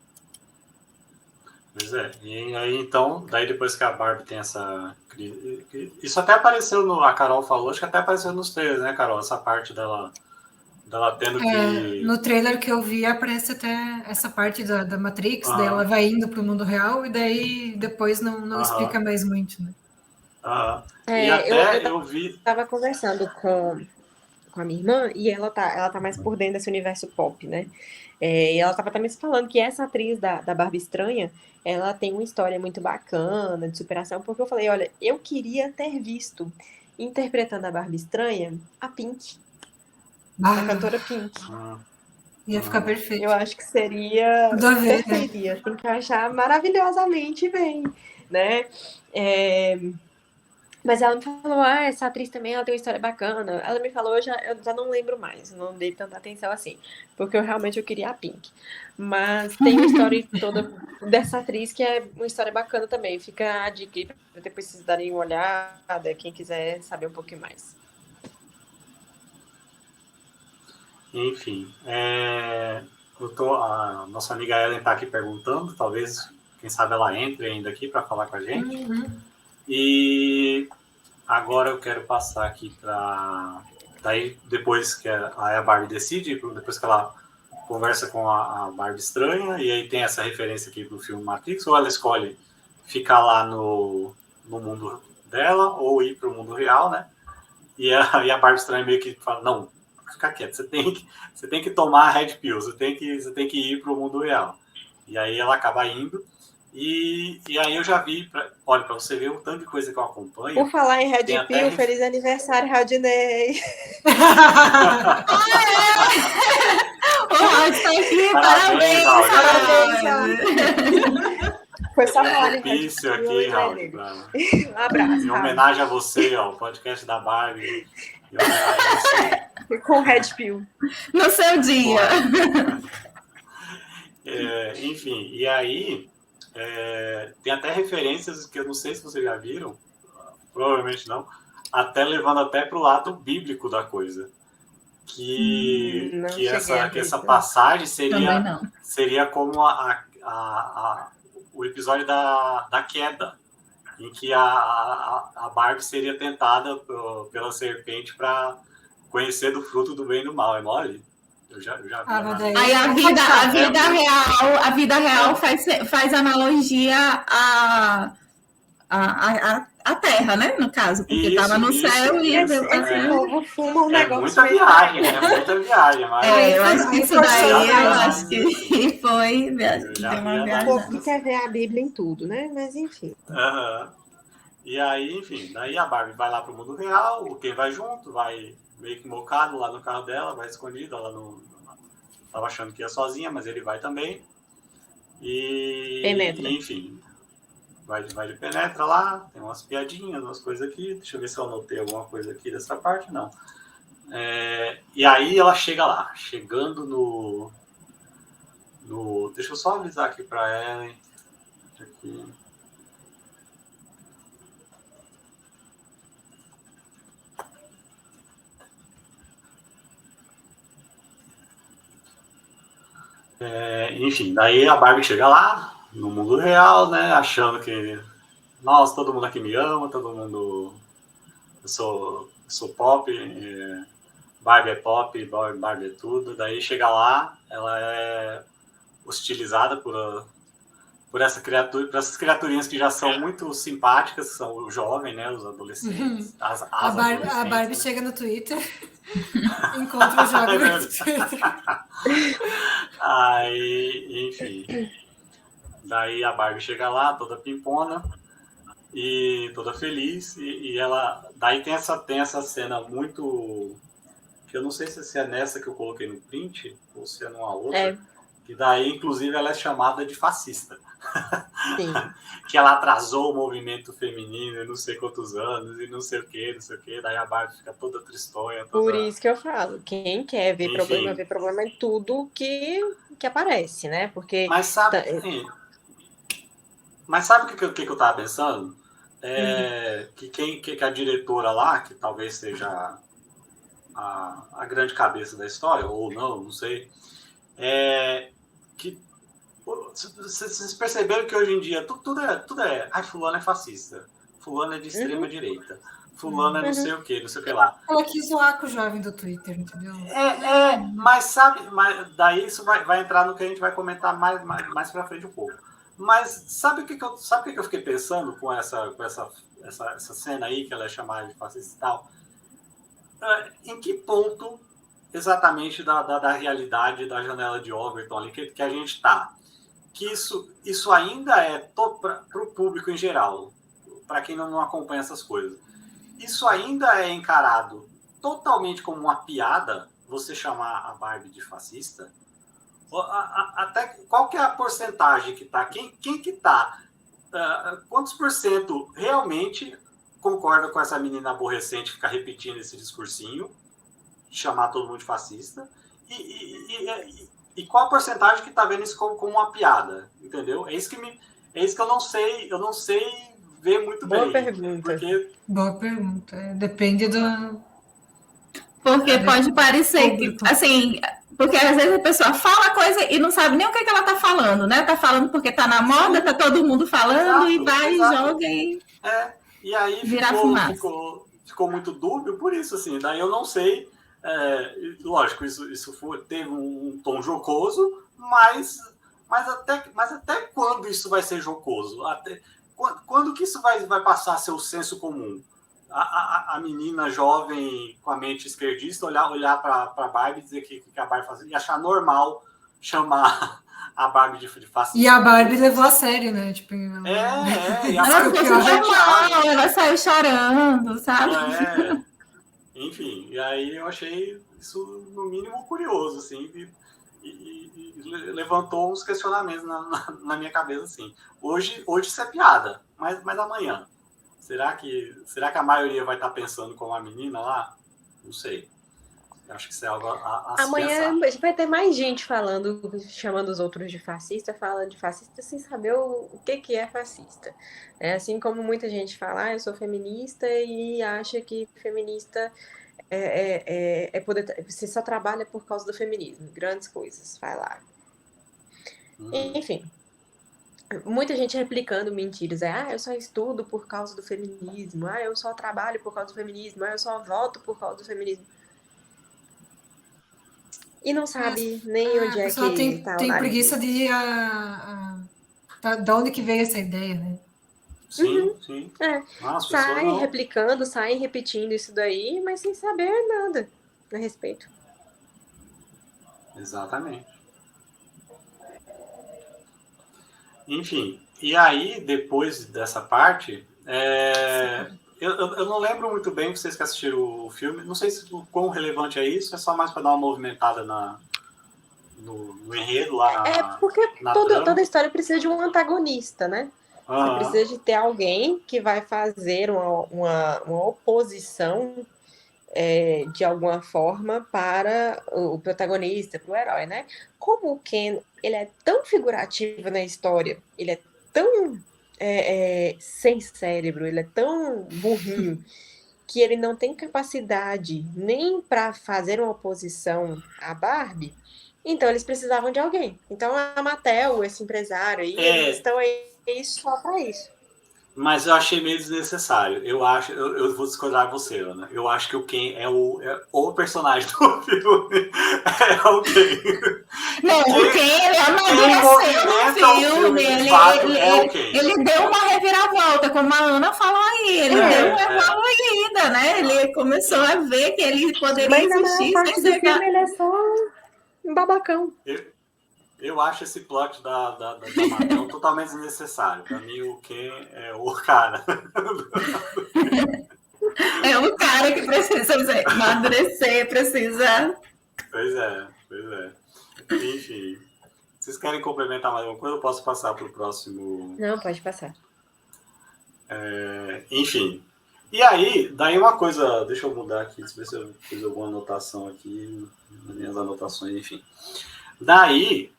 Pois é. E aí, então, daí depois que a Barbie tem essa crise... Isso até apareceu a Carol falou, acho que até apareceu nos trailers, né, Carol? Essa parte dela tendo que... No trailer que eu vi, aparece até essa parte da Matrix, daí ela vai indo para o mundo real e daí depois não explica mais muito, né? E até eu vi... Tava conversando com a minha irmã e ela tá mais por dentro desse universo pop, né? E ela tava também falando que essa atriz da Barbie Estranha, ela tem uma história muito bacana de superação, porque eu falei, olha, eu queria ter visto interpretando a Barbie Estranha a Pink, a cantora Pink. Ia ficar perfeito. Eu acho que seria perfeito, ia se encaixar maravilhosamente bem, né? Mas ela me falou, essa atriz também, ela tem uma história bacana. Ela me falou, eu já não lembro mais, não dei tanta atenção assim, porque eu queria a Pink. Mas tem uma história toda dessa atriz que é uma história bacana também. Fica a dica aí pra depois vocês darem uma olhada, quem quiser saber um pouquinho mais. Enfim, a nossa amiga Ellen está aqui perguntando, talvez, quem sabe ela entre ainda aqui para falar com a gente. E agora eu quero passar aqui para... Daí, depois que a Barbie decide, depois que ela conversa com a Barbie Estranha, e aí tem essa referência aqui pro filme Matrix, ou ela escolhe ficar lá no mundo dela, ou ir para o mundo real, né? E a Barbie Estranha meio que fala, não, fica quieto, você tem que tomar a Red Pill, você tem que ir para o mundo real. E aí ela acaba indo, e aí eu já vi, olha, para você ver o tanto de coisa que eu acompanho... Por falar em Red Pill, feliz aniversário, Rodney! O Rod está aqui, parabéns! Foi só falar em Red Pill aqui, Raul. Um abraço. Em homenagem a você, ó, o podcast da Barbie. Em homenagem a você. Com Red Pill. No seu dia. Enfim, e aí tem até referências que eu não sei se vocês já viram, provavelmente não, até levando até para o lado bíblico da coisa. Que essa passagem seria como o episódio da queda, em que a Barbie seria tentada pela serpente para conhecer do fruto do bem e do mal. É mole? Eu já vi. Aí a vida real faz analogia à Terra, né? No caso, porque estava no céu e esse povo fuma um negócio. Muita viagem, né? Muita viagem. Mas... eu acho que isso daí, eu acho que foi uma viagem. O povo que quer ver a Bíblia em tudo, né? Mas enfim. E aí, enfim, daí a Barbie vai lá pro mundo real, o Ken vai junto, vai meio que mocado lá no carro dela, vai escondido, ela não tava achando que ia sozinha, mas ele vai também. E enfim, vai de penetra lá, tem umas piadinhas, umas coisas aqui, deixa eu ver se eu anotei alguma coisa aqui dessa parte, não. E aí ela chega lá, chegando no deixa eu só avisar aqui para ela, hein? Aqui. Enfim, daí a Barbie chega lá, no mundo real, né? Achando que, nossa, todo mundo aqui me ama, todo mundo... Eu sou pop, Barbie é pop, Barbie é tudo. Daí chega lá, ela é hostilizada por essas criaturinhas que já são muito simpáticas, que são os jovens, né? Os adolescentes. As A adolescentes, Barbie né? chega no Twitter, encontra o jovem no Twitter. Aí, enfim. Daí a Barbie chega lá, toda pimpona e toda feliz. E ela. Daí tem essa cena muito. Que eu não sei se é nessa que eu coloquei no print ou se é numa outra. É. Que daí, inclusive, ela é chamada de fascista. Sim. Que ela atrasou o movimento feminino e não sei quantos anos e não sei o que, não sei o que. Daí a Barbie fica toda tristonha. Por isso que eu falo, quem quer ver problema, vê problema em tudo que aparece, né? Porque... Mas sabe o que eu tava pensando? Que a diretora lá, que talvez seja a grande cabeça da história, ou não sei, que vocês perceberam que hoje em dia tudo é fulano é fascista, fulano é de extrema direita, fulano é não sei o que lá. Ela quis zoar com o jovem do Twitter, entendeu? Mas sabe, daí isso vai entrar no que a gente vai comentar mais pra frente um pouco. Mas sabe o que eu fiquei pensando com essa cena aí, que ela é chamada de fascista e tal? Em que ponto exatamente da realidade da janela de Overton ali que a gente está? Que isso ainda é para o público em geral, para quem não acompanha essas coisas. Isso ainda é encarado totalmente como uma piada, você chamar a Barbie de fascista? Até qual que é a porcentagem que está? Quem que está? Quantos por cento realmente concorda com essa menina aborrecente ficar repetindo esse discursinho, chamar todo mundo de fascista? E qual a porcentagem que está vendo isso como uma piada? Entendeu? É isso que eu não sei ver muito Boa bem. Pergunta. Boa pergunta. Depende do... Porque pode parecer que, assim, porque às vezes a pessoa fala coisa e não sabe nem o que ela tá falando, né? Tá falando porque tá na moda, tá todo mundo falando, e vai, joga e... E aí ficou muito dúbio por isso, assim. Daí eu não sei, lógico, isso teve um tom jocoso, mas até quando isso vai ser jocoso? Quando que isso vai passar a ser o senso comum? A menina jovem com a mente esquerdista olhar para a Barbie e dizer que a Barbie fazia, e achar normal chamar a Barbie de fascista. E a Barbie levou a sério, né? Tipo, e ela ficou normal, ela saiu chorando, sabe? Enfim, e aí eu achei isso, no mínimo, curioso, assim, e levantou uns questionamentos na minha cabeça, assim. Hoje isso é piada, mas amanhã? Será que a maioria vai estar pensando como a menina lá? Não sei. Eu acho que isso é algo a amanhã pensar. vai ter mais gente chamando os outros de fascista, falando de fascista sem saber o que é fascista. Assim como muita gente fala, eu sou feminista e acha que feminista é poder... Você só trabalha por causa do feminismo. Grandes coisas, vai lá. Enfim. Muita gente replicando mentiras. Eu só estudo por causa do feminismo. Eu só trabalho por causa do feminismo. Eu só voto por causa do feminismo. E não sabe nem onde é que está o tem nariz. preguiça de ir da onde que veio essa ideia, né? Sim. Saem replicando, saem repetindo isso daí, mas sem saber nada a respeito. Exatamente. Enfim, e aí, depois dessa parte, eu não lembro muito bem, vocês que assistiram o filme, não sei o quão relevante é isso, é só mais para dar uma movimentada no enredo lá. Porque toda história precisa de um antagonista, né? Você precisa de ter alguém que vai fazer uma oposição de alguma forma para o protagonista, para o herói, né? Como o Ken, ele é tão figurativo na história, ele é tão sem cérebro, ele é tão burrinho, que ele não tem capacidade nem para fazer uma oposição à Barbie, Então eles precisavam de alguém. Então a Mattel, esse empresário aí, eles estão aí só para isso. Mas eu achei meio desnecessário. Eu vou discordar de você, Ana. Eu acho que o Ken é o personagem do filme. É o Ken. Não, o Ken, ele amadureceu no filme. Ele deu uma reviravolta, como a Ana falou aí. Ele deu uma evoluída, né? Ele começou a ver que ele poderia existir sem ser... Filme, ele é só um babacão. Eu acho esse plot da Mattel totalmente desnecessário. Pra mim, o Ken é o cara. É o cara que precisa amadurecer, precisa... Pois é. Enfim. Vocês querem complementar mais alguma coisa? Eu posso passar para o próximo... Não, pode passar. Enfim. E aí, daí uma coisa... Deixa eu mudar aqui, deixa eu ver se eu fiz alguma anotação aqui. Nas minhas anotações, enfim. Daí...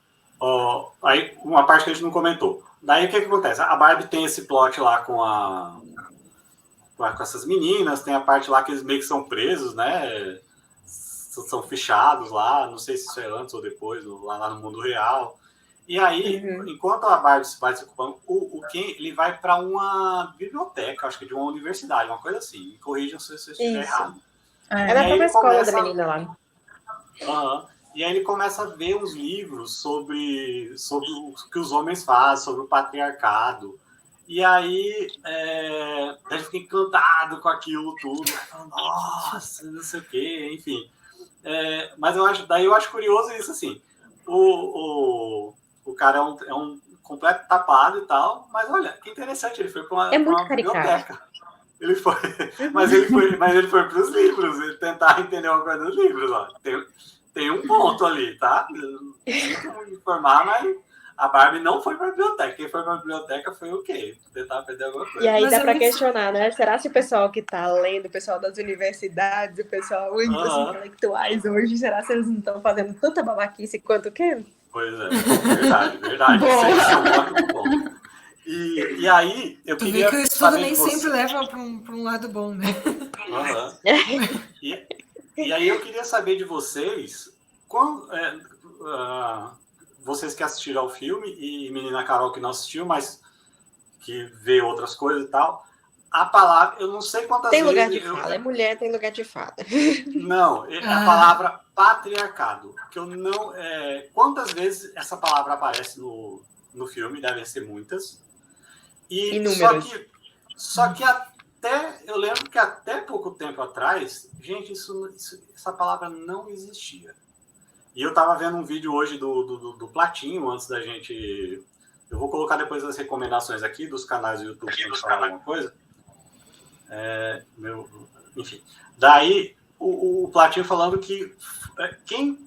aí uma parte que a gente não comentou. Daí o que acontece? A Barbie tem esse plot lá com essas meninas, tem a parte lá que eles meio que são presos, né? São fichados lá, não sei se isso é antes ou depois, lá no mundo real. E aí, enquanto a Barbie vai se ocupando, o Ken ele vai para uma biblioteca, acho que de uma universidade, uma coisa assim. Me corrijam se eu estiver errado. É na própria escola da menina lá. E aí ele começa a ver uns livros sobre o que os homens fazem, sobre o patriarcado. E aí ele fica encantado com aquilo tudo. Fala, nossa, não sei o quê, enfim. Mas eu acho curioso isso, assim. O cara é um completo tapado e tal, mas olha, que interessante, ele foi para uma biblioteca. Ele foi, mas ele foi para os livros, ele tentar entender uma coisa dos livros, ó. Tem um ponto ali, tá? Não sinto me informar, mas a Barbie não foi para a biblioteca. Quem foi para a biblioteca foi o quê? Tentar aprender alguma coisa. E aí dá para questionar, né? Será que o pessoal que está lendo, o pessoal das universidades, o pessoal, os intelectuais hoje, será que eles não estão fazendo tanta babaquice quanto o Ken? Pois é, verdade. Isso é muito bom. E aí, eu queria... Tu vê que o estudo nem sempre leva para um lado bom, né? E aí eu queria saber de vocês, vocês que assistiram ao filme, e menina Carol que não assistiu, mas que vê outras coisas e tal, a palavra, eu não sei quantas vezes... Tem lugar de fala, é mulher, tem lugar de fala. Não, a palavra patriarcado, que eu não... quantas vezes essa palavra aparece no filme, devem ser muitas. Inúmeras. Só que eu lembro que até pouco tempo atrás, gente, essa palavra não existia. E eu estava vendo um vídeo hoje do Platinho, antes da gente... Eu vou colocar depois as recomendações aqui dos canais do YouTube para falar alguma coisa. Enfim. Daí, o Platinho falando que quem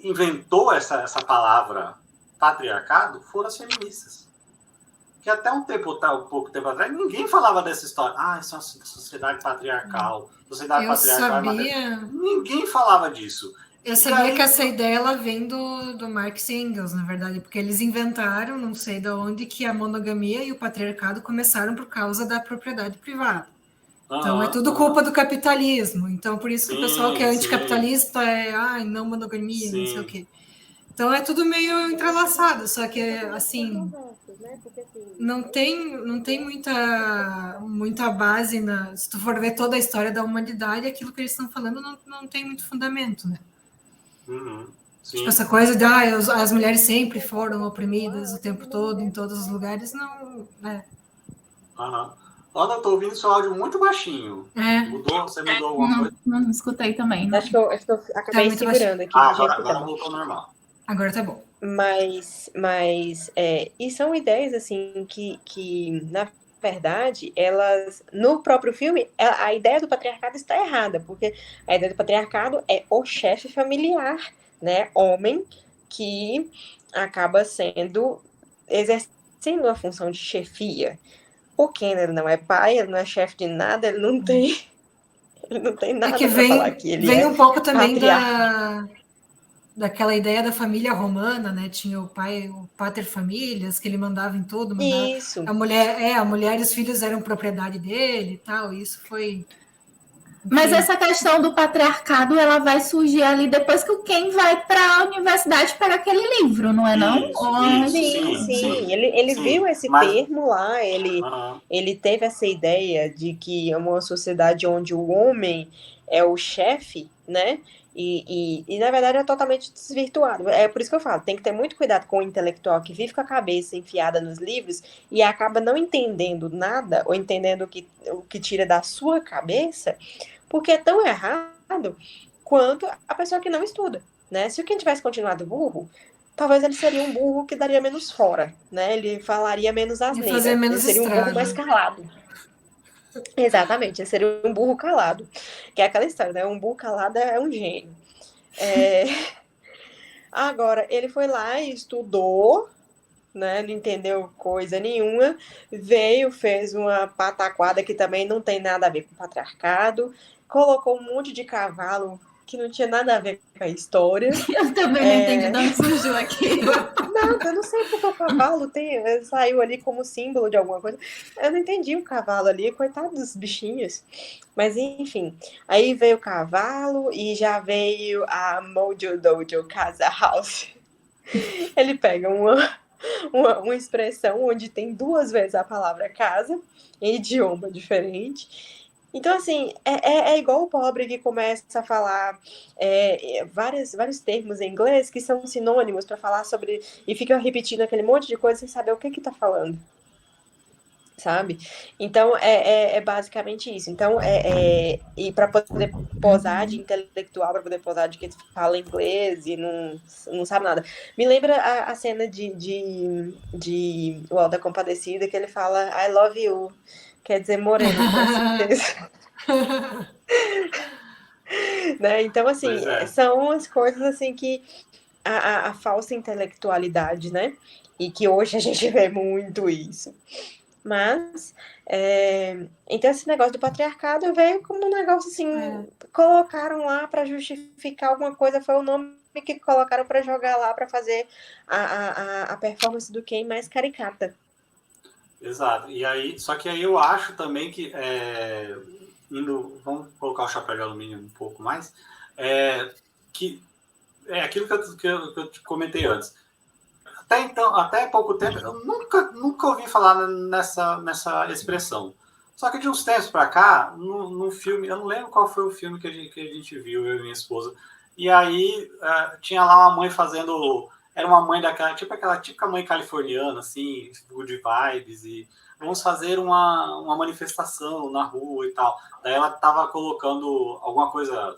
inventou essa palavra patriarcado foram as feministas. Que até pouco tempo atrás, ninguém falava dessa história. Isso é uma sociedade patriarcal. Sociedade patriarcal ninguém falava disso. Eu sabia que essa ideia ela vem do Marx e Engels, na verdade, porque eles inventaram, não sei de onde, que a monogamia e o patriarcado começaram por causa da propriedade privada. Então é tudo culpa do capitalismo. Então por isso que o pessoal que é anticapitalista não monogamia, não sei o quê. Então é tudo meio entrelaçado, só que assim não tem muita base se tu for ver toda a história da humanidade, aquilo que eles estão falando não tem muito fundamento, né? Tipo, essa coisa de as mulheres sempre foram oprimidas o tempo todo, em todos os lugares, não, né? Ana, eu tô ouvindo seu áudio muito baixinho. Você mudou alguma coisa? Não escutei também. Acho que eu acabei segurando aqui. Agora voltou normal. Agora tá bom. Mas e são ideias, assim, que na verdade, elas, no próprio filme, a ideia do patriarcado está errada, porque a ideia do patriarcado é o chefe familiar, né, homem, que acaba exercendo a função de chefia. O Ken, ele não é pai, ele não é chefe de nada, ele não tem nada para falar que ele vem um pouco também daquela ideia da família romana, né? Tinha o pater familias, que ele mandava em tudo. Isso. A mulher e os filhos eram propriedade dele e tal. Isso foi... Mas essa questão do patriarcado, ela vai surgir ali depois que o Ken vai para a universidade pegar aquele livro, não é não? Sim. Ele viu esse termo lá, ele teve essa ideia de que é uma sociedade onde o homem é o chefe, né? E na verdade é totalmente desvirtuado. É por isso que eu falo, tem que ter muito cuidado com o intelectual que vive com a cabeça enfiada nos livros e acaba não entendendo nada, ou entendendo o que tira da sua cabeça, porque é tão errado quanto a pessoa que não estuda, né? Se o Ken tivesse continuado burro, talvez ele seria um burro que daria menos fora, né? Ele falaria menos asneira. Ele seria um burro mais calado. Exatamente, ele seria um burro calado. Que é aquela história, né? Um burro calado é um gênio. Agora, ele foi lá e estudou, né? Não entendeu coisa nenhuma. Veio, fez uma pataquada que também não tem nada a ver com patriarcado. Colocou um monte de cavalo que não tinha nada a ver com a história. Eu também não entendi de onde surgiu aquilo. Nada, eu não sei porque o cavalo saiu ali como símbolo de alguma coisa. Eu não entendi o cavalo ali, coitado dos bichinhos. Mas enfim, aí veio o cavalo e já veio a Mojo Dojo Casa House. Ele pega uma expressão onde tem 2 vezes a palavra casa, em idioma diferente. Então, assim, é igual o pobre que começa a falar vários termos em inglês que são sinônimos para falar sobre... E fica repetindo aquele monte de coisa sem saber o que tá falando, sabe? Então, é basicamente isso. Então, e para poder posar de intelectual, para poder posar de quem fala inglês e não sabe nada. Me lembra a cena de O Auto da Compadecida, que ele fala I love you. Quer dizer, moreno, com certeza. Né? Então, assim, são as coisas assim que a falsa intelectualidade, né? E que hoje a gente vê muito isso. Mas, então esse negócio do patriarcado veio como um negócio assim, colocaram lá para justificar alguma coisa, foi o nome que colocaram para jogar lá para fazer a performance do Ken mais caricata. Exato. E aí, só que aí eu acho também que vamos colocar o chapéu de alumínio um pouco mais, que é aquilo que eu te comentei antes. Até pouco tempo, eu nunca ouvi falar nessa expressão. Só que de uns tempos para cá, no filme, eu não lembro qual foi o filme que a gente viu, eu e minha esposa, e aí tinha lá uma mãe fazendo... Era uma mãe aquela típica mãe californiana, assim, good vibes, e vamos fazer uma manifestação na rua e tal. Daí ela estava colocando alguma coisa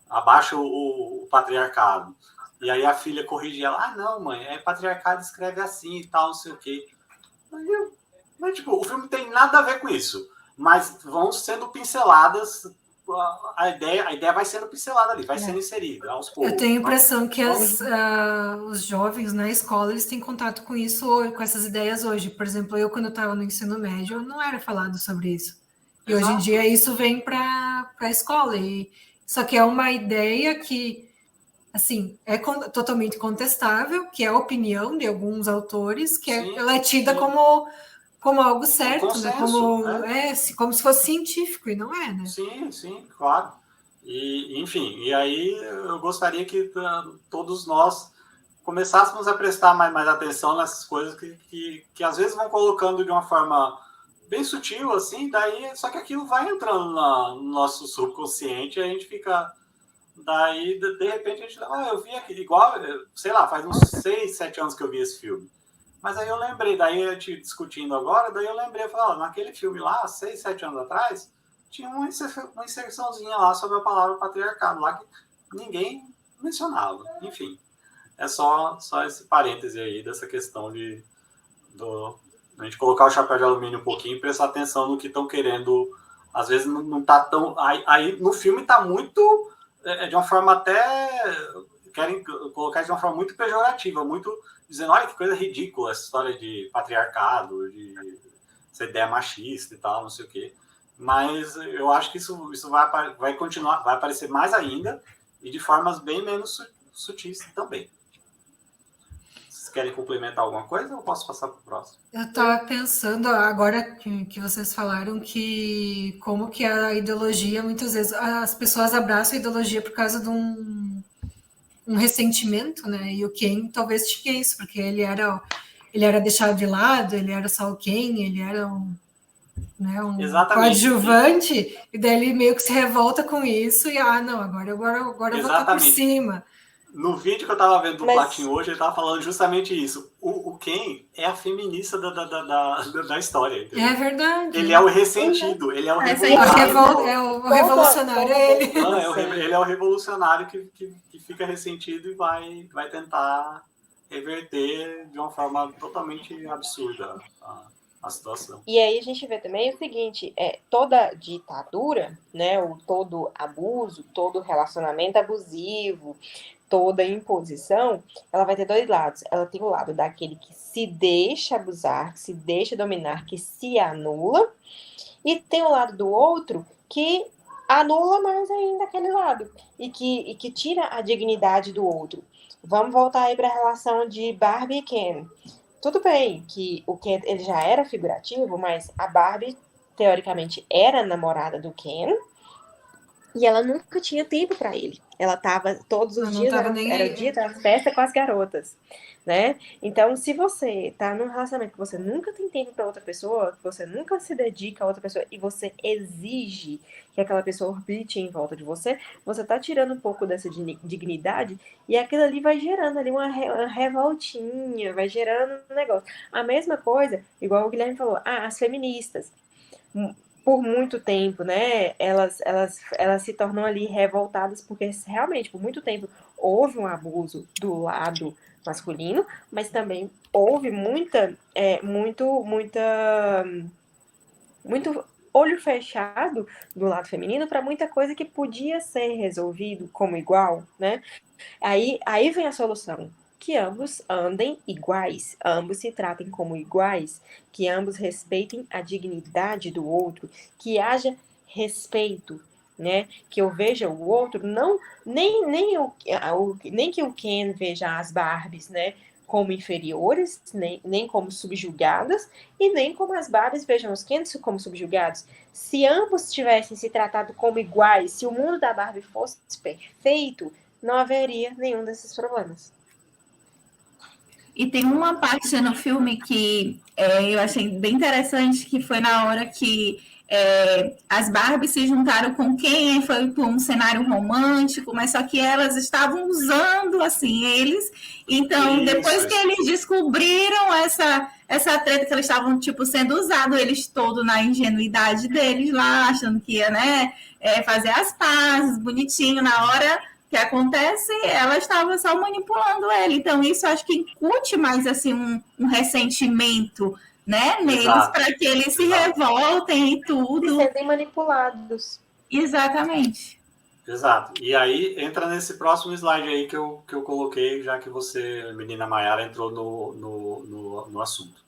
abaixo o patriarcado. E aí a filha corrige ela, não, mãe, patriarcado escreve assim e tal, não sei o quê. Mas tipo, o filme tem nada a ver com isso, mas vão sendo pinceladas... A ideia vai sendo pincelada ali, vai sendo inserida aos poucos. Eu tenho a impressão que os jovens na escola eles têm contato com isso, com essas ideias hoje. Por exemplo, eu quando eu estava no ensino médio, não era falado sobre isso. E hoje em dia isso vem para a escola. Só que é uma ideia que, assim, é totalmente contestável, que é a opinião de alguns autores, que ela é tida como algo certo, consenso, né? Como se fosse científico, e não é, né? Sim, claro. E, enfim, e aí eu gostaria que todos nós começássemos a prestar mais atenção nessas coisas que às vezes vão colocando de uma forma bem sutil, assim, daí, só que aquilo vai entrando no nosso subconsciente e a gente fica... Daí, de repente, a gente... eu vi aqui, igual, sei lá, faz uns 6, 7 anos que eu vi esse filme. Mas aí eu lembrei, daí a gente discutindo agora, daí eu lembrei, eu falei, naquele filme lá, 6, 7 anos atrás, tinha uma inserçãozinha lá sobre a palavra patriarcado, lá que ninguém mencionava. Enfim, é só esse parêntese aí dessa questão a gente colocar o chapéu de alumínio um pouquinho e prestar atenção no que estão querendo. Às vezes não tá tão... Aí no filme tá muito... de uma forma até... Querem colocar de uma forma muito pejorativa, muito... dizendo, olha que coisa ridícula essa história de patriarcado, de essa ideia machista e tal, não sei o quê. Mas eu acho que isso vai continuar, vai aparecer mais ainda e de formas bem menos sutis também. Vocês querem complementar alguma coisa ou posso passar para o próximo? Eu estava pensando, agora que vocês falaram, que como que a ideologia, muitas vezes, as pessoas abraçam a ideologia por causa de um ressentimento, né? E o Ken talvez tinha isso, porque ele era deixado de lado, ele era só o Ken, ele era um coadjuvante, e daí ele meio que se revolta com isso, e não, agora eu vou estar por cima. No vídeo que eu tava vendo do Platinho hoje, ele tava falando justamente isso. O Ken é a feminista da história. Entendeu? É verdade. Ele é o ressentido, ele é o revolucionário. Ele é o revolucionário que fica ressentido e vai tentar reverter de uma forma totalmente absurda a situação. E aí a gente vê também o seguinte, toda ditadura, né, ou todo abuso, todo relacionamento abusivo, toda imposição, ela vai ter dois lados. Ela tem o lado daquele que se deixa abusar, que se deixa dominar, que se anula, e tem o lado do outro que anula mais ainda aquele lado, e que tira a dignidade do outro. Vamos voltar aí para a relação de Barbie e Ken. Tudo bem que o Ken ele já era figurativo, mas a Barbie, teoricamente, era namorada do Ken, e ela nunca tinha tempo para ele. Ela estava todos os dias, era o dia da festa com as garotas, né? Então, se você tá num relacionamento que você nunca tem tempo para outra pessoa, que você nunca se dedica a outra pessoa e você exige que aquela pessoa orbite em volta de você, você tá tirando um pouco dessa dignidade e aquilo ali vai gerando ali uma revoltinha, vai gerando um negócio. A mesma coisa, igual o Guilherme falou, as feministas, por muito tempo, né, elas se tornam ali revoltadas, porque realmente, por muito tempo, houve um abuso do lado masculino, mas também houve muito olho fechado do lado feminino para muita coisa que podia ser resolvido como igual, né? Aí vem a solução. Que ambos andem iguais, ambos se tratem como iguais, que ambos respeitem a dignidade do outro, que haja respeito, né? Que eu veja o outro, nem que o Ken veja as Barbies, né, como inferiores, nem como subjugadas, e nem como as Barbies vejam os Kens como subjugados. Se ambos tivessem se tratado como iguais, se o mundo da Barbie fosse perfeito, não haveria nenhum desses problemas. E tem uma parte no filme que eu achei bem interessante, que foi na hora que as Barbies se juntaram com quem foi para um cenário romântico, mas só que elas estavam usando assim eles. Então, depois que eles descobriram essa treta que eles estavam tipo sendo usados, eles todos na ingenuidade deles lá, achando que ia, né, fazer as pazes, bonitinho, na hora que acontece, ela estava só manipulando ele. Então, isso acho que incute mais assim um ressentimento, né, neles, para que eles se revoltem e tudo. E serem manipulados. Exatamente. Exato. E aí entra nesse próximo slide aí que eu coloquei, já que você, menina Maiara, entrou no assunto.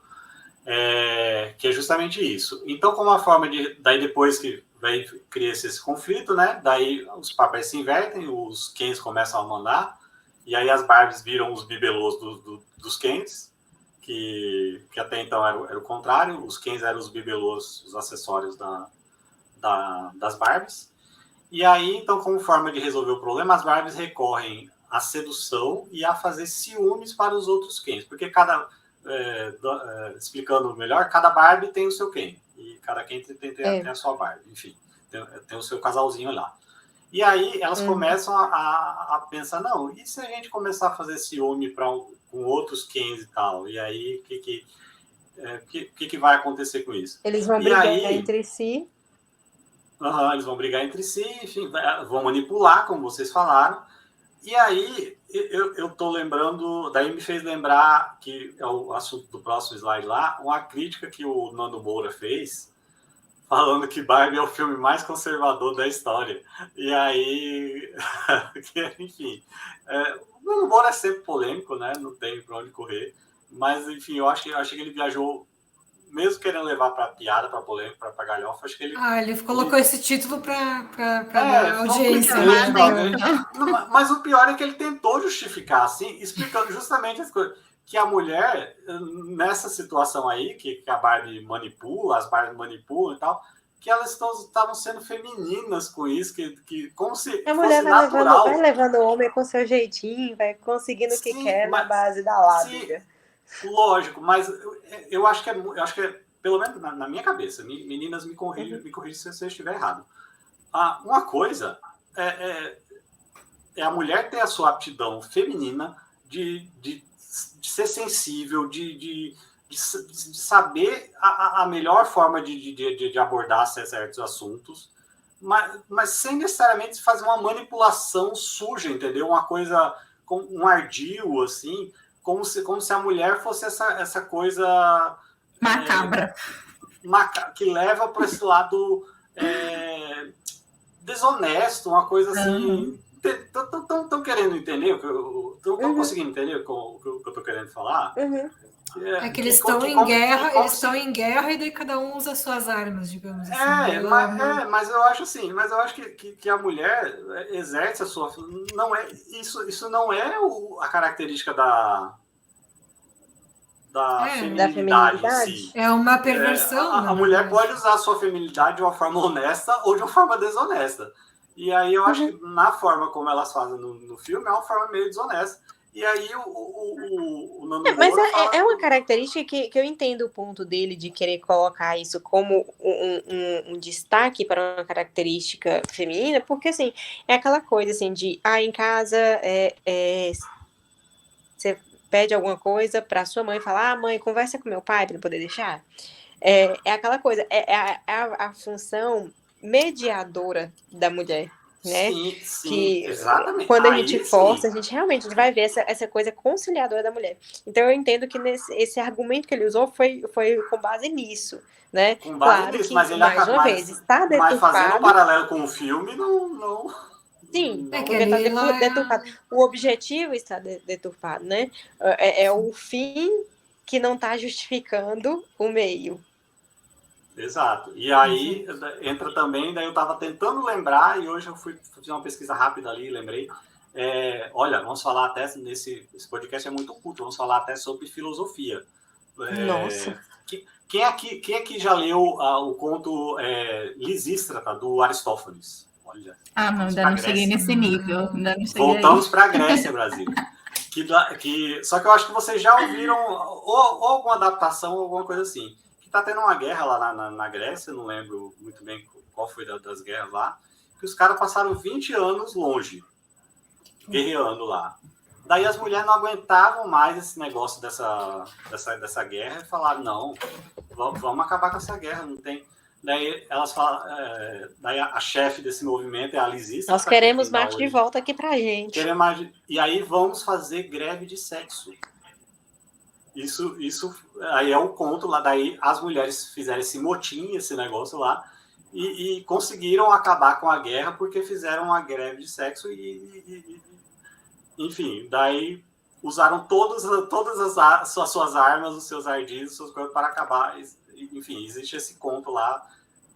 Que é justamente isso. Então, como uma forma de... Daí depois que cria-se esse conflito, né? Daí os papéis se invertem, os Kens começam a mandar, e aí as Barbies viram os bibelôs dos Kens, que até então era o contrário, os Kens eram os bibelôs, os acessórios das Barbies. E aí, então, como forma de resolver o problema, as Barbies recorrem à sedução e a fazer ciúmes para os outros Kens, porque explicando melhor, cada Barbie tem o seu Ken, e cada Ken tem a sua Barbie, enfim, tem o seu casalzinho lá. E aí elas começam a pensar, não, e se a gente começar a fazer ciúme com outros Kens e tal? E aí, o que vai acontecer com isso? Eles vão brigar entre si. Eles vão brigar entre si, enfim, vão manipular, como vocês falaram. E aí, eu tô lembrando, daí me fez lembrar, que é o assunto do próximo slide lá, uma crítica que o Nando Moura fez, falando que Barbie é o filme mais conservador da história. E aí, enfim, o Nando Moura é sempre polêmico, né? Não tem para onde correr. Mas, enfim, eu achei que ele viajou, mesmo querendo levar para piada, para polêmica, para galhofa, acho que ele... ele colocou esse título para dar audiência. Mas o pior é que ele tentou justificar, assim, explicando justamente as coisas. que a mulher, nessa situação aí, que a Barbie manipula, as Barbies manipulam e tal, que elas estavam sendo femininas com isso, que como se A mulher fosse natural. vai levando o homem com seu jeitinho, vai conseguindo o que quer na base da lábia. Lógico, mas eu acho que pelo menos na minha cabeça, meninas me corrijam se eu estiver errado. Uma coisa é a mulher ter a sua aptidão feminina de ser sensível, de saber a melhor forma de abordar certos assuntos, mas sem necessariamente fazer uma manipulação suja, entendeu? Uma coisa com um ardil, assim, como se a mulher fosse essa coisa macabra, que leva para esse lado desonesto, uma coisa assim. Estão querendo entender? Estão conseguindo entender o que eu estou querendo falar? É que eles estão em guerra, e daí cada um usa suas armas, digamos assim. Mas eu acho assim, que a mulher exerce a sua. Não é, isso não é a característica da feminilidade em si. É uma perversão. A mulher pode usar a sua feminilidade de uma forma honesta ou de uma forma desonesta. E aí eu acho que na forma como elas fazem no filme é uma forma meio desonesta. E aí o Nando mas fala... é uma característica que eu entendo o ponto dele de querer colocar isso como um destaque para uma característica feminina, porque assim, é aquela coisa assim de em casa você pede alguma coisa para sua mãe, falar, mãe, conversa com meu pai para ele poder deixar. É aquela coisa, a função mediadora da mulher, né? Sim, que exatamente. Quando a gente força, a gente realmente vai ver essa coisa conciliadora da mulher. Então eu entendo que esse argumento que ele usou foi com base nisso, né? Com base nisso, mas ele mais uma vez, está deturpado. Mas fazendo um paralelo com o filme, não... Sim, porque está deturpado. O objetivo está deturpado, né? É o fim que não está justificando o meio. Exato. E aí entra também, daí eu estava tentando lembrar, e hoje eu fui fazer uma pesquisa rápida ali, lembrei. Olha, vamos falar até esse podcast é muito culto, vamos falar até sobre filosofia. Nossa. Quem aqui já leu o conto Lisístrata, do Aristófanes? Olha. Não, ainda não cheguei nesse nível. Voltamos para a Grécia, Brasil. Só que eu acho que vocês já ouviram ou alguma adaptação, ou alguma coisa assim. Tá tendo uma guerra lá na Grécia, não lembro muito bem qual foi das guerras lá, que os caras passaram 20 anos longe, guerreando lá. Daí as mulheres não aguentavam mais esse negócio dessa guerra e falaram, não, vamos acabar com essa guerra, não tem... Daí elas falam, daí a chefe desse movimento é a Lisístrata. Nós queremos Marte de volta aqui pra gente. E aí vamos fazer greve de sexo. Isso aí é o conto lá, daí as mulheres fizeram esse motim, esse negócio lá, e conseguiram acabar com a guerra porque fizeram uma greve de sexo enfim, daí usaram todas as suas armas, os seus ardis, as suas coisas para acabar. Enfim, existe esse conto lá,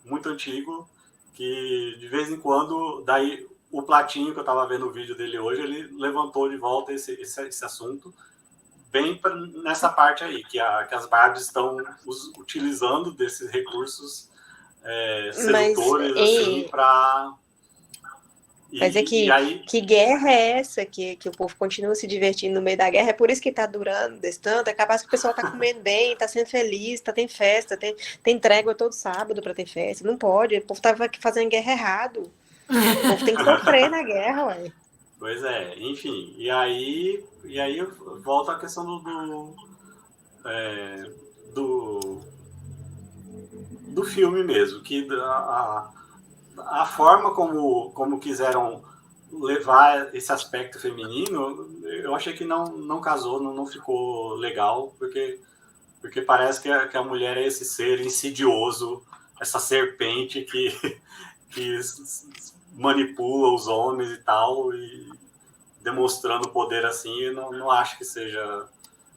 muito antigo, que de vez em quando, daí o Platinho, que eu estava vendo o vídeo dele hoje, ele levantou de volta esse assunto, bem nessa parte aí, que as Barbies estão utilizando desses recursos sedutores, assim, para... Mas que guerra é essa que o povo continua se divertindo no meio da guerra? É por isso que tá durando desse tanto. É capaz que o pessoal tá comendo bem, tá sendo feliz, tem festa, tem trégua todo sábado para ter festa. Não pode, o povo tava fazendo guerra errado. O povo tem que sofrer na guerra, ué. Pois é, enfim. E aí volta a questão do filme mesmo, que a forma como quiseram levar esse aspecto feminino, eu achei que não casou, não ficou legal, porque parece que a mulher é esse ser insidioso, essa serpente que manipula os homens e tal, e demonstrando poder assim, eu não acho que seja...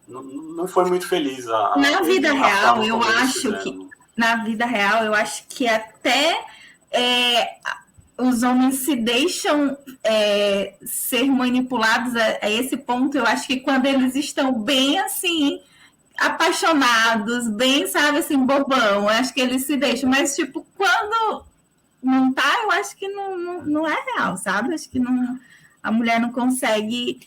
Não foi muito feliz na vida real, eu acho que até os homens se deixam ser manipulados a esse ponto. Eu acho que quando eles estão bem assim, apaixonados, bem, sabe, assim, bobão, eu acho que eles se deixam. Mas, tipo, quando não tá, eu acho que não é real, sabe? Acho que não, a mulher não consegue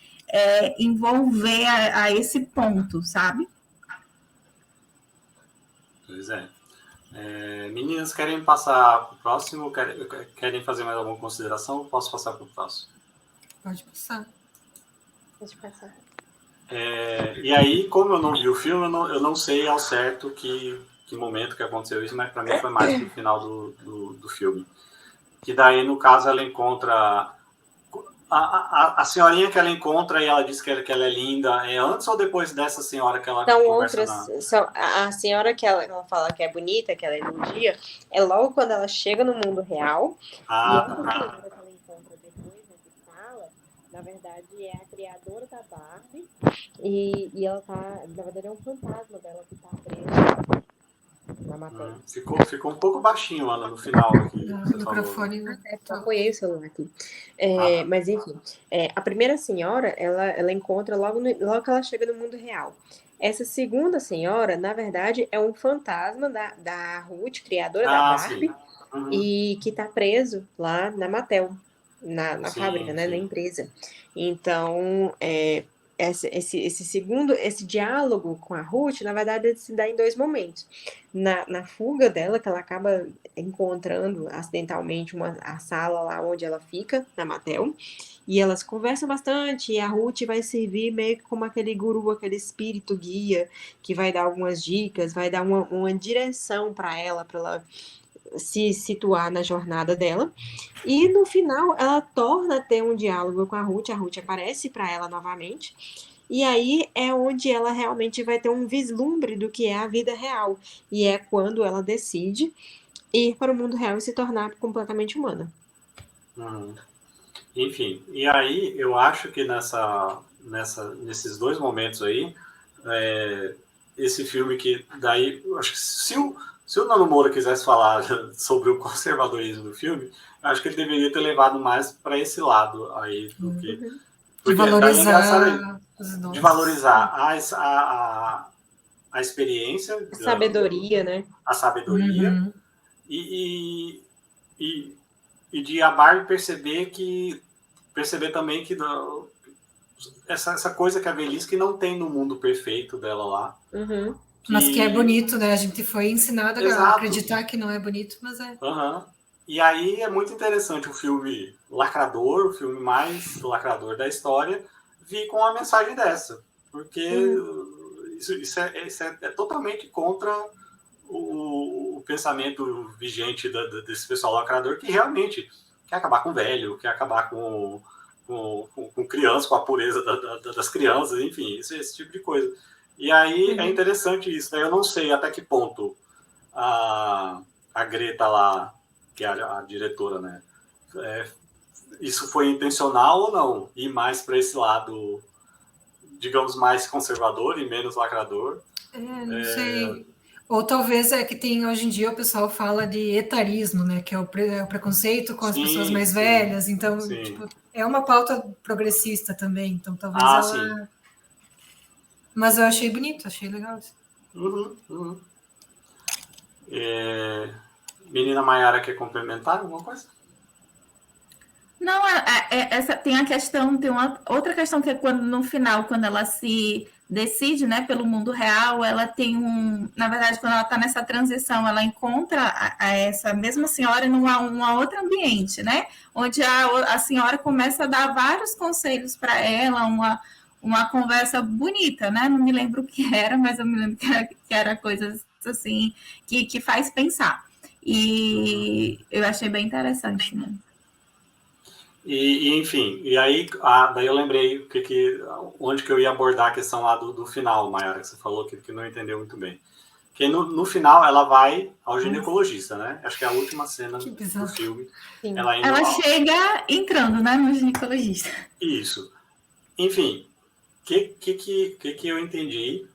envolver a esse ponto, sabe? Pois é. Meninas, querem passar para o próximo? Querem fazer mais alguma consideração? Ou posso passar para o próximo? Pode passar. Deixa eu passar. E aí, como eu não vi o filme, eu não sei ao certo que momento que aconteceu isso, mas para mim foi mais no final do filme. Que daí, no caso, ela encontra... A senhorinha que ela encontra e ela diz que ela é linda, é antes ou depois dessa senhora que ela São conversa outras. A senhora que ela fala que é bonita, que ela elogia, é logo quando ela chega no mundo real. E essa senhora que ela encontra depois nessa sala, na verdade, é a criadora da Barbie. E ela tá. Na verdade, é um fantasma dela que tá preso na matéria. Ficou um pouco baixinho, Ana, no final aqui. O Você microfone. Eu apoiei o celular aqui. Mas, enfim, a primeira senhora, ela encontra logo que ela chega no mundo real. Essa segunda senhora, na verdade, é um fantasma da Ruth, criadora da Barbie, e que está preso lá na Mattel, na fábrica, né, na empresa. Então, esse diálogo com a Ruth, na verdade, ele se dá em dois momentos. Na fuga dela, que ela acaba encontrando acidentalmente a sala lá onde ela fica, na Mattel, e elas conversam bastante, e a Ruth vai servir meio que como aquele guru, aquele espírito guia, que vai dar algumas dicas, vai dar uma direção para ela se situar na jornada dela. E no final ela torna a ter um diálogo com a Ruth aparece para ela novamente, e aí é onde ela realmente vai ter um vislumbre do que é a vida real, e é quando ela decide ir para o mundo real e se tornar completamente humana. Enfim, e aí eu acho que nesses dois momentos aí, esse filme que daí, acho que se o Nando Moura quisesse falar sobre o conservadorismo do filme, acho que ele deveria ter levado mais para esse lado aí do que... De valorizar de valorizar a experiência, a sabedoria, né? A sabedoria, e de a Barbie perceber também que essa coisa que a velhice que não tem no mundo perfeito dela lá. Mas que é bonito, né? A gente foi ensinado a acreditar que não é bonito, mas é. E aí é muito interessante o filme lacrador, o filme mais lacrador da história, vir com uma mensagem dessa. Porque isso é totalmente contra o pensamento vigente desse pessoal lacrador, que realmente quer acabar com o velho, quer acabar com crianças, com a pureza das crianças, enfim, esse tipo de coisa. E aí é interessante isso, né? Eu não sei até que ponto a Greta lá, que é a diretora, né? Isso foi intencional ou não? Ir mais para esse lado, digamos, mais conservador e menos lacrador? Não sei. Ou talvez é que tem, hoje em dia o pessoal fala de etarismo, né? Que é o preconceito com as pessoas mais velhas. Então, tipo, é uma pauta progressista também. Então, talvez ela... Sim. Mas eu achei bonito, achei legal isso. Menina Maiara quer complementar alguma coisa? Não, essa tem a questão, tem uma outra questão que é quando no final, quando ela se decide, né, pelo mundo real, ela tem na verdade, quando ela está nessa transição, ela encontra essa mesma senhora em um outro ambiente, né, onde a senhora começa a dar vários conselhos para ela, uma conversa bonita, né, não me lembro o que era, mas eu me lembro que era coisas assim, que faz pensar, e eu achei bem interessante, né. Enfim, e aí daí eu lembrei onde que eu ia abordar a questão lá do final, Mayara, que você falou que não entendeu muito bem. Que no final ela vai ao ginecologista, né? Acho que é a última cena do filme. Ela chega entrando, né, no ginecologista. Isso. Enfim, o que eu entendi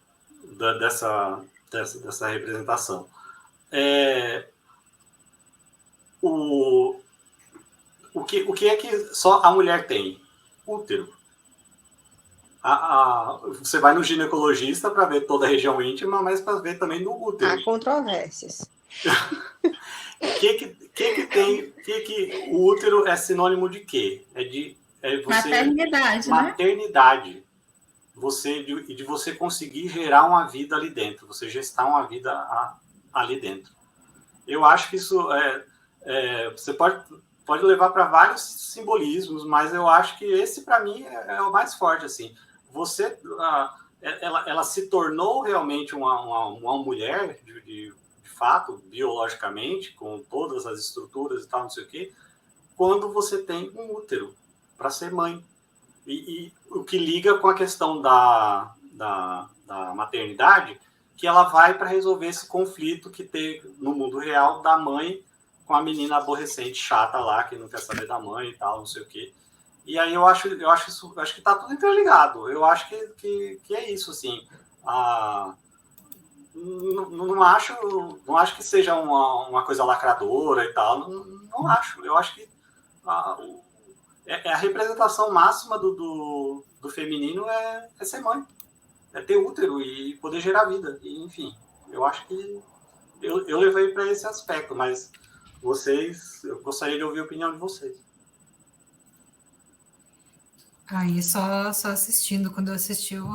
dessa representação? o que é que só a mulher tem? Útero. Você vai no ginecologista para ver toda a região íntima, mas para ver também no útero. Há controvérsias. O útero é sinônimo de quê? Maternidade, maternidade. né? De você conseguir gerar uma vida ali dentro, você gestar uma vida ali dentro. Eu acho que isso você pode levar para vários simbolismos, mas eu acho que esse, para mim, é o mais forte. Assim. Ela se tornou realmente uma mulher, de fato, biologicamente, com todas as estruturas e tal, não sei o quê, quando você tem um útero para ser mãe. E o que liga com a questão da maternidade, que ela vai para resolver esse conflito que tem no mundo real da mãe com a menina aborrecente, chata lá, que não quer saber da mãe e tal, não sei o quê. E aí eu acho que tá tudo interligado. Eu acho que é isso, assim. Não acho que seja uma coisa lacradora e tal. Não acho. Eu acho que a representação máxima do feminino é ser mãe. É ter útero e poder gerar vida. E, enfim, eu acho que eu levei para esse aspecto, mas eu gostaria de ouvir a opinião de vocês. Aí só assistindo, quando eu assisti, eu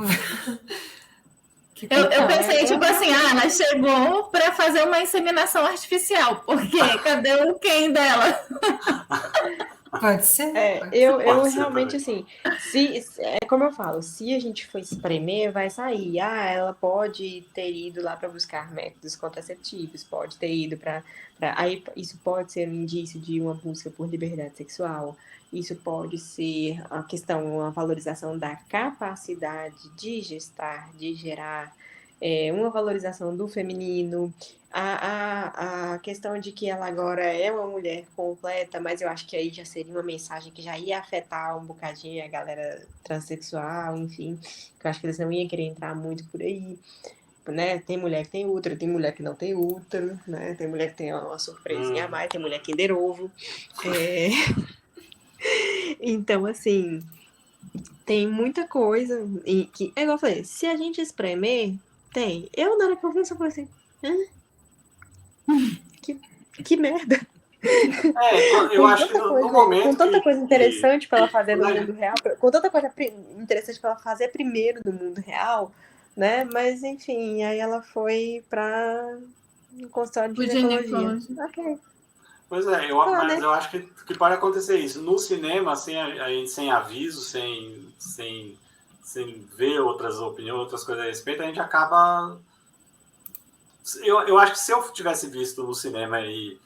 pensei, tipo assim, ela chegou para fazer uma inseminação artificial, porque cadê o quem dela? Pode ser. Eu também. realmente, assim, como eu falo, se a gente for espremer, vai sair. Ela pode ter ido lá para buscar métodos contraceptivos, pode ter ido para. Aí isso pode ser um indício de uma busca por liberdade sexual. Isso pode ser uma valorização da capacidade de gestar, de gerar, uma valorização do feminino. A questão de que ela agora é uma mulher completa, mas eu acho que aí já seria uma mensagem que já ia afetar um bocadinho a galera transexual, enfim, que eu acho que eles não iam querer entrar muito por aí, né? Tem mulher que tem útero, tem mulher que não tem útero, né? Tem mulher que tem uma surpresinha a mais, tem mulher que Kinder Ovo. Então, assim, tem muita coisa que, igual eu falei, se a gente espremer, tem. Eu, na hora que eu vi, eu falei assim, que merda. Eu acho que no momento. Com tanta coisa interessante para ela fazer no mundo real, com tanta coisa interessante para ela fazer primeiro no mundo real, né? Mas, enfim, aí ela foi para um consultório de ginecologia. Ok. Pois é, mas eu acho que pode acontecer isso. No cinema, sem aviso, sem ver outras opiniões, outras coisas a respeito, a gente acaba. Eu acho que se eu tivesse visto no cinema e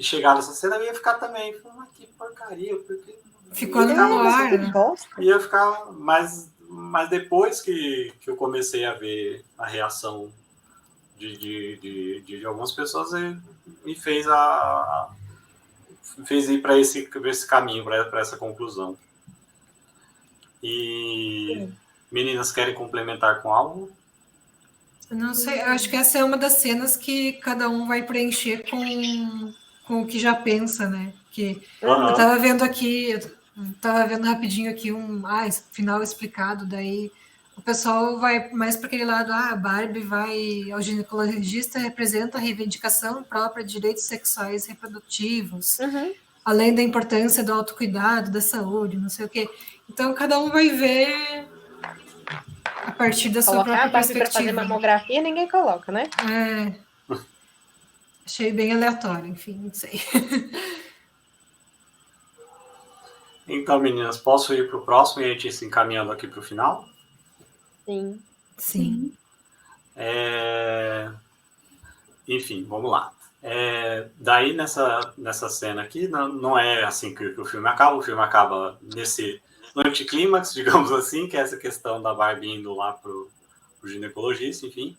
chegar nessa cena, eu ia ficar também. Que porcaria, porque. Ficou no ar, né? Ia ficar. Mas depois que eu comecei a ver a reação de algumas pessoas, me fez ir para esse caminho, para essa conclusão. E meninas querem complementar com algo? Não sei, eu acho que essa é uma das cenas que cada um vai preencher com o que já pensa, né? Que eu tava vendo aqui, rapidinho aqui final explicado, daí o pessoal vai mais para aquele lado, a Barbie vai ao ginecologista, representa a reivindicação própria de direitos sexuais e reprodutivos, além da importância do autocuidado, da saúde, não sei o quê. Então, cada um vai ver a partir da sua própria perspectiva. Para fazer mamografia, ninguém coloca, né? Achei bem aleatório, enfim, não sei. Então, meninas, posso ir para o próximo e a gente se encaminhando aqui para o final? Sim. Enfim, vamos lá. Daí, nessa cena aqui, não é assim que o filme acaba no anticlímax, digamos assim, que é essa questão da Barbie indo lá pro ginecologista, enfim.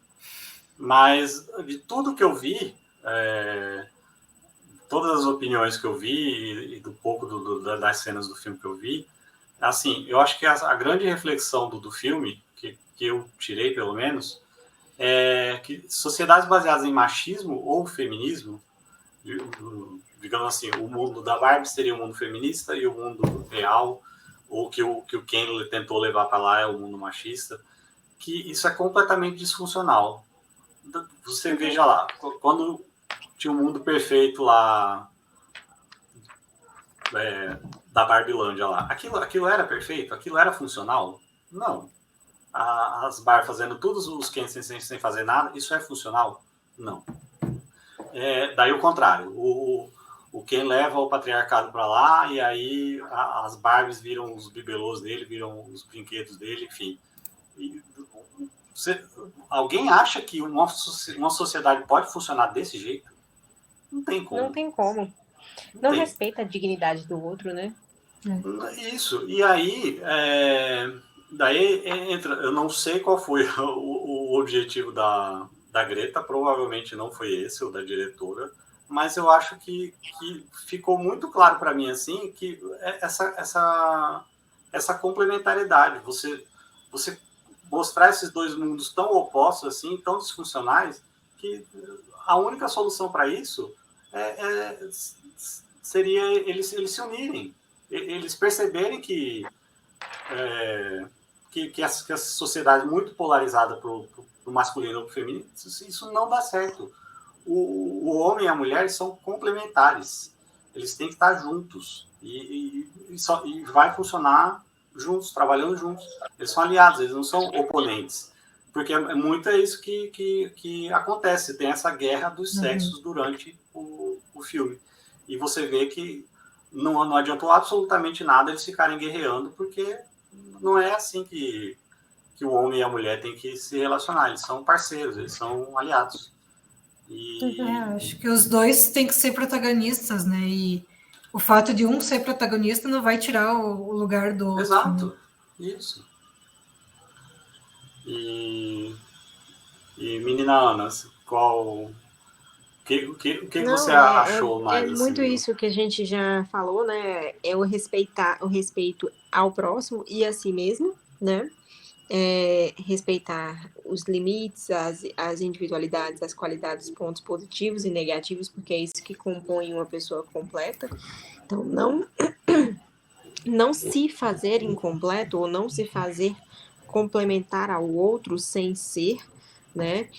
Mas de tudo que eu vi, todas as opiniões que eu vi e do pouco das cenas do filme que eu vi, assim, eu acho que a grande reflexão do filme, que eu tirei pelo menos, é que sociedades baseadas em machismo ou feminismo, digamos assim, o mundo da Barbie seria o mundo feminista e o mundo real, ou que o Ken tentou levar para lá é o mundo machista, que isso é completamente disfuncional. Você veja lá, quando tinha um mundo perfeito lá, da Barbilândia lá, aquilo era perfeito? Aquilo era funcional? Não. As Bar fazendo todos os Ken sem fazer nada, isso é funcional? Não. Daí o contrário, o Ken leva o patriarcado para lá e aí as Barbies viram os bibelôs dele, viram os brinquedos dele, enfim. Alguém acha que uma sociedade pode funcionar desse jeito? Não tem como. Não tem como. Não respeita a dignidade do outro, né? Isso. E aí, daí entra. Eu não sei qual foi o objetivo da Greta, provavelmente não foi esse, ou da diretora, mas eu acho que ficou muito claro para mim assim que essa complementariedade, você mostrar esses dois mundos tão opostos assim, tão disfuncionais, que a única solução para isso seria eles se unirem, eles perceberem que essa sociedade muito polarizada para o masculino ou para o feminino, isso não dá certo. O homem e a mulher são complementares, eles têm que estar juntos e vai funcionar juntos, trabalhando juntos. Eles são aliados, eles não são oponentes, porque muito é isso que acontece, tem essa guerra dos sexos durante o filme, e você vê que não adiantou absolutamente nada eles ficarem guerreando, porque não é assim que o homem e a mulher têm que se relacionar, eles são parceiros, eles são aliados. Acho que os dois têm que ser protagonistas, né? E o fato de um ser protagonista não vai tirar o lugar do outro. Exato, né? Isso. E menina Ana, o que você achou mais? É muito assim, isso que a gente já falou, né? É o respeito ao próximo e a si mesmo, né? Respeitar os limites, as individualidades, as qualidades, pontos positivos e negativos, porque é isso que compõe uma pessoa completa. Então, não se fazer incompleto ou não se fazer complementar ao outro sem ser, né?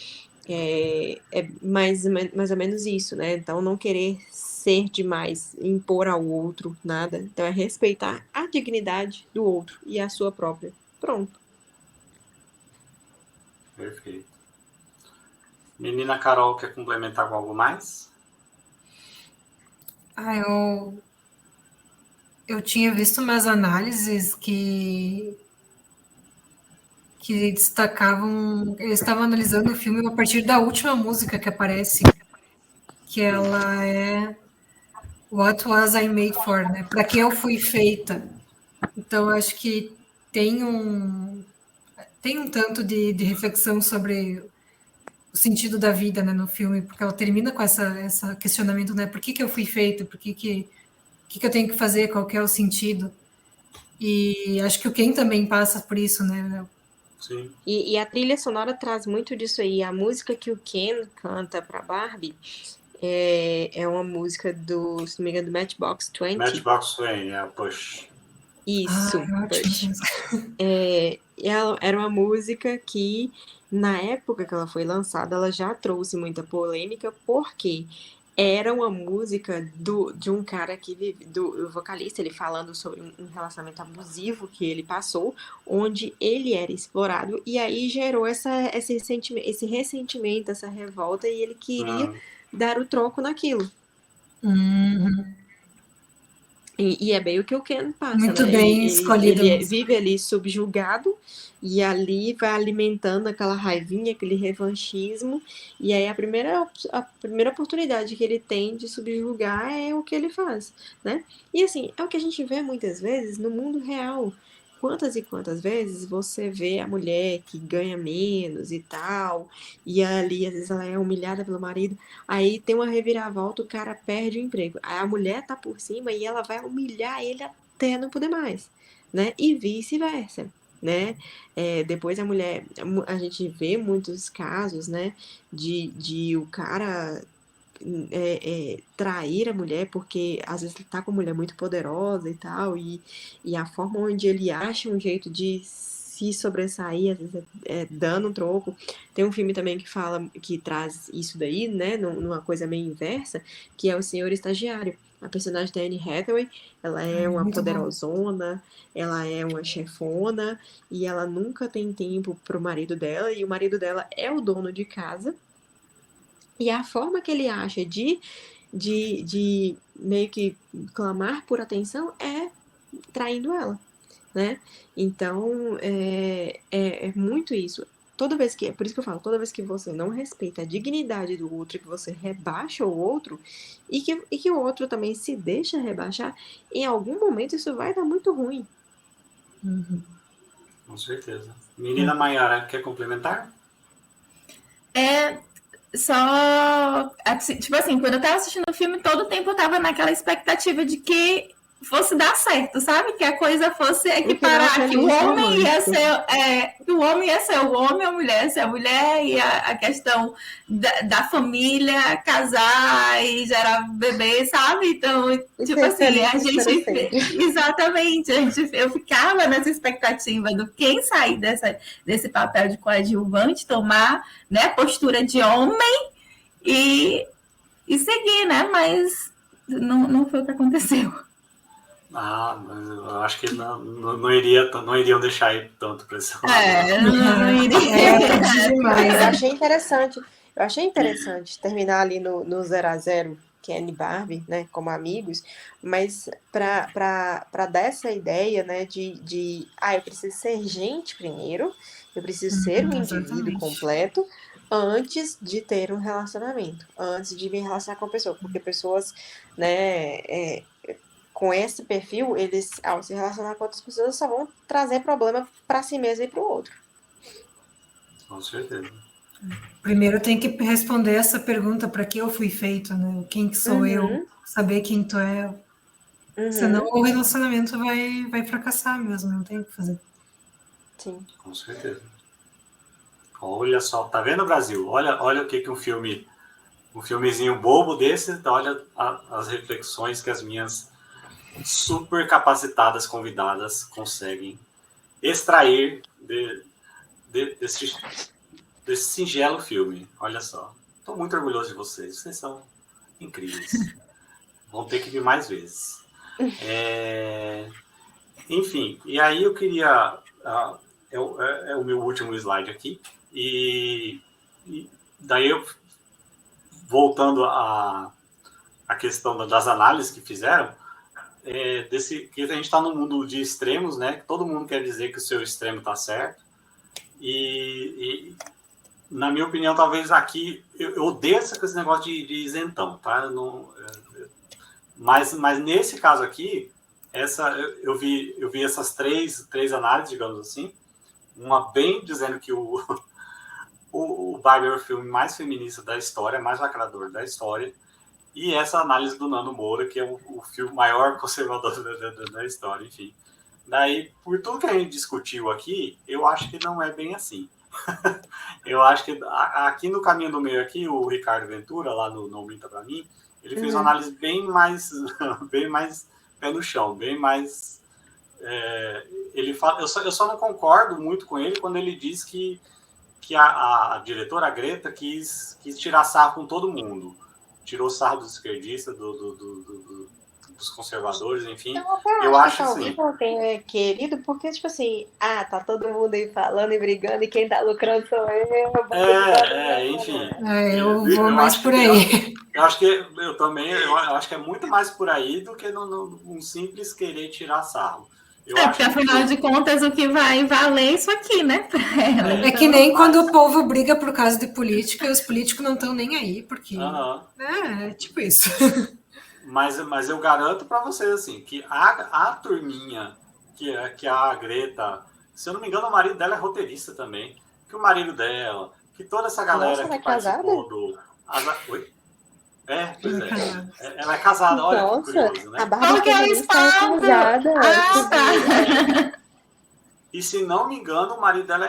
É mais ou menos isso, né? Então, não querer ser demais, impor ao outro nada. Então, é respeitar a dignidade do outro e a sua própria. Pronto. Perfeito. Menina Carol, quer complementar com algo mais? Eu tinha visto umas análises que destacavam, eles estavam analisando o filme a partir da última música que aparece, que ela é What Was I Made For, né? Para que eu fui feita. Então, acho que tem um tanto de reflexão sobre o sentido da vida, né, no filme, porque ela termina com essa questionamento, né? Por que eu fui feita? Por que eu tenho que fazer? Qual que é o sentido? E acho que o Ken também passa por isso, né? Sim. E a trilha sonora traz muito disso aí. A música que o Ken canta pra Barbie é uma música se não me engano, do Matchbox 20. Matchbox 20, Push. Isso, Push. Ela era uma música que, na época que ela foi lançada, ela já trouxe muita polêmica, porque era uma música de um cara que vive, do vocalista, ele falando sobre um relacionamento abusivo que ele passou, onde ele era explorado, e aí gerou esse ressentimento, essa revolta, e ele queria dar o troco naquilo. E é bem o que o Ken passa, Muito né? Bem escolhido. Ele vive ali subjugado e ali vai alimentando aquela raivinha, aquele revanchismo, e aí a primeira oportunidade que ele tem de subjugar é o que ele faz, né? E assim, é o que a gente vê muitas vezes no mundo real. Quantas e quantas vezes você vê a mulher que ganha menos e tal, e ali às vezes ela é humilhada pelo marido, aí tem uma reviravolta, o cara perde o emprego. Aí a mulher tá por cima e ela vai humilhar ele até não poder mais, né? E vice-versa, né? Depois a gente vê muitos casos, né? De o cara trair a mulher, porque às vezes ele tá com uma mulher muito poderosa e tal, e a forma onde ele acha um jeito de se sobressair, às vezes dando um troco. Tem um filme também que traz isso daí, né, numa coisa meio inversa, que é O Senhor Estagiário. A personagem da Anne Hathaway, ela é uma muito bom. poderosona, ela é uma chefona, e ela nunca tem tempo pro marido dela, e o marido dela é o dono de casa. E a forma que ele acha de meio que clamar por atenção é traindo ela, né? Então, é muito isso. Por isso que eu falo, toda vez que você não respeita a dignidade do outro, que você rebaixa o outro, e que o outro também se deixa rebaixar, em algum momento isso vai dar muito ruim. Com certeza. Menina Maiara, quer complementar? Só, assim, tipo assim, quando eu tava assistindo o filme, todo o tempo eu tava naquela expectativa de que fosse dar certo, sabe? Que a coisa fosse equiparar, que o homem ia ser, que o homem ia ser o homem, a mulher ia ser a mulher, e a questão da família, casar e gerar bebê, sabe? Então, tipo assim, a gente... Exatamente, eu ficava nessa expectativa do quem sair desse papel de coadjuvante, tomar, né, postura de homem e seguir, né? Mas não foi o que aconteceu. Mas eu acho que não iriam deixar ir tanto para esse lado. Não iria. Eu achei interessante terminar ali no 0-0, Ken e Barbie, né, como amigos, mas para dar essa ideia, né, eu preciso ser gente primeiro, eu preciso ser um indivíduo completo antes de ter um relacionamento, antes de me relacionar com a pessoa, porque pessoas, né, com esse perfil, eles, ao se relacionar com outras pessoas, só vão trazer problema para si mesmo e para o outro. Com certeza. Primeiro tem que responder essa pergunta: para que eu fui feito, né? Quem que sou eu? Saber quem tu é. Senão o relacionamento vai fracassar mesmo, não tem o que fazer. Sim. Com certeza. Olha só, tá vendo, Brasil? Olha o que um filmezinho bobo desse, olha as reflexões que as minhas super capacitadas convidadas conseguem extrair desse singelo filme. Olha só. Estou muito orgulhoso de vocês. Vocês são incríveis. Vão ter que vir mais vezes. Enfim, e aí eu queria... é o meu último slide aqui. E daí eu... Voltando à questão das análises que fizeram, que a gente está num mundo de extremos, né? Que todo mundo quer dizer que o seu extremo está certo. E na minha opinião, talvez aqui eu odeio esse negócio de isentão, tá? Mas nesse caso aqui, eu vi essas três análises, digamos assim, uma bem dizendo que o Barbie é o filme mais feminista da história, mais lacrador da história, e essa análise do Nando Moura, que é o filme maior conservador da história, enfim. Daí, por tudo que a gente discutiu aqui, eu acho que não é bem assim. Eu acho que aqui no caminho do meio, aqui, o Ricardo Ventura, lá no Não Minta Pra Mim, ele fez uma análise bem mais pé no chão, bem mais... ele fala, eu só não concordo muito com ele quando ele diz que a diretora Greta quis tirar sarro com todo mundo. Tirou sarro dos esquerdistas, dos conservadores, enfim. Eu acho assim. É querido, porque, tipo assim, tá todo mundo aí falando e brigando, e quem tá lucrando sou eu. Enfim. Eu vou mais por aí. Eu acho que eu acho que é muito mais por aí do que num simples querer tirar sarro. Porque afinal de contas o que vai valer é isso aqui, né? É que nem quando o povo briga por causa de política, os políticos não estão nem aí, porque é tipo isso. Mas eu garanto para vocês assim que a turminha que a Greta, se eu não me engano, o marido dela é roteirista também, que o marido dela, que toda essa galera que participou do... Oi? Pois é. Ela é casada, olha que curioso, né? A Barbie é casada. E se não me engano, o marido dela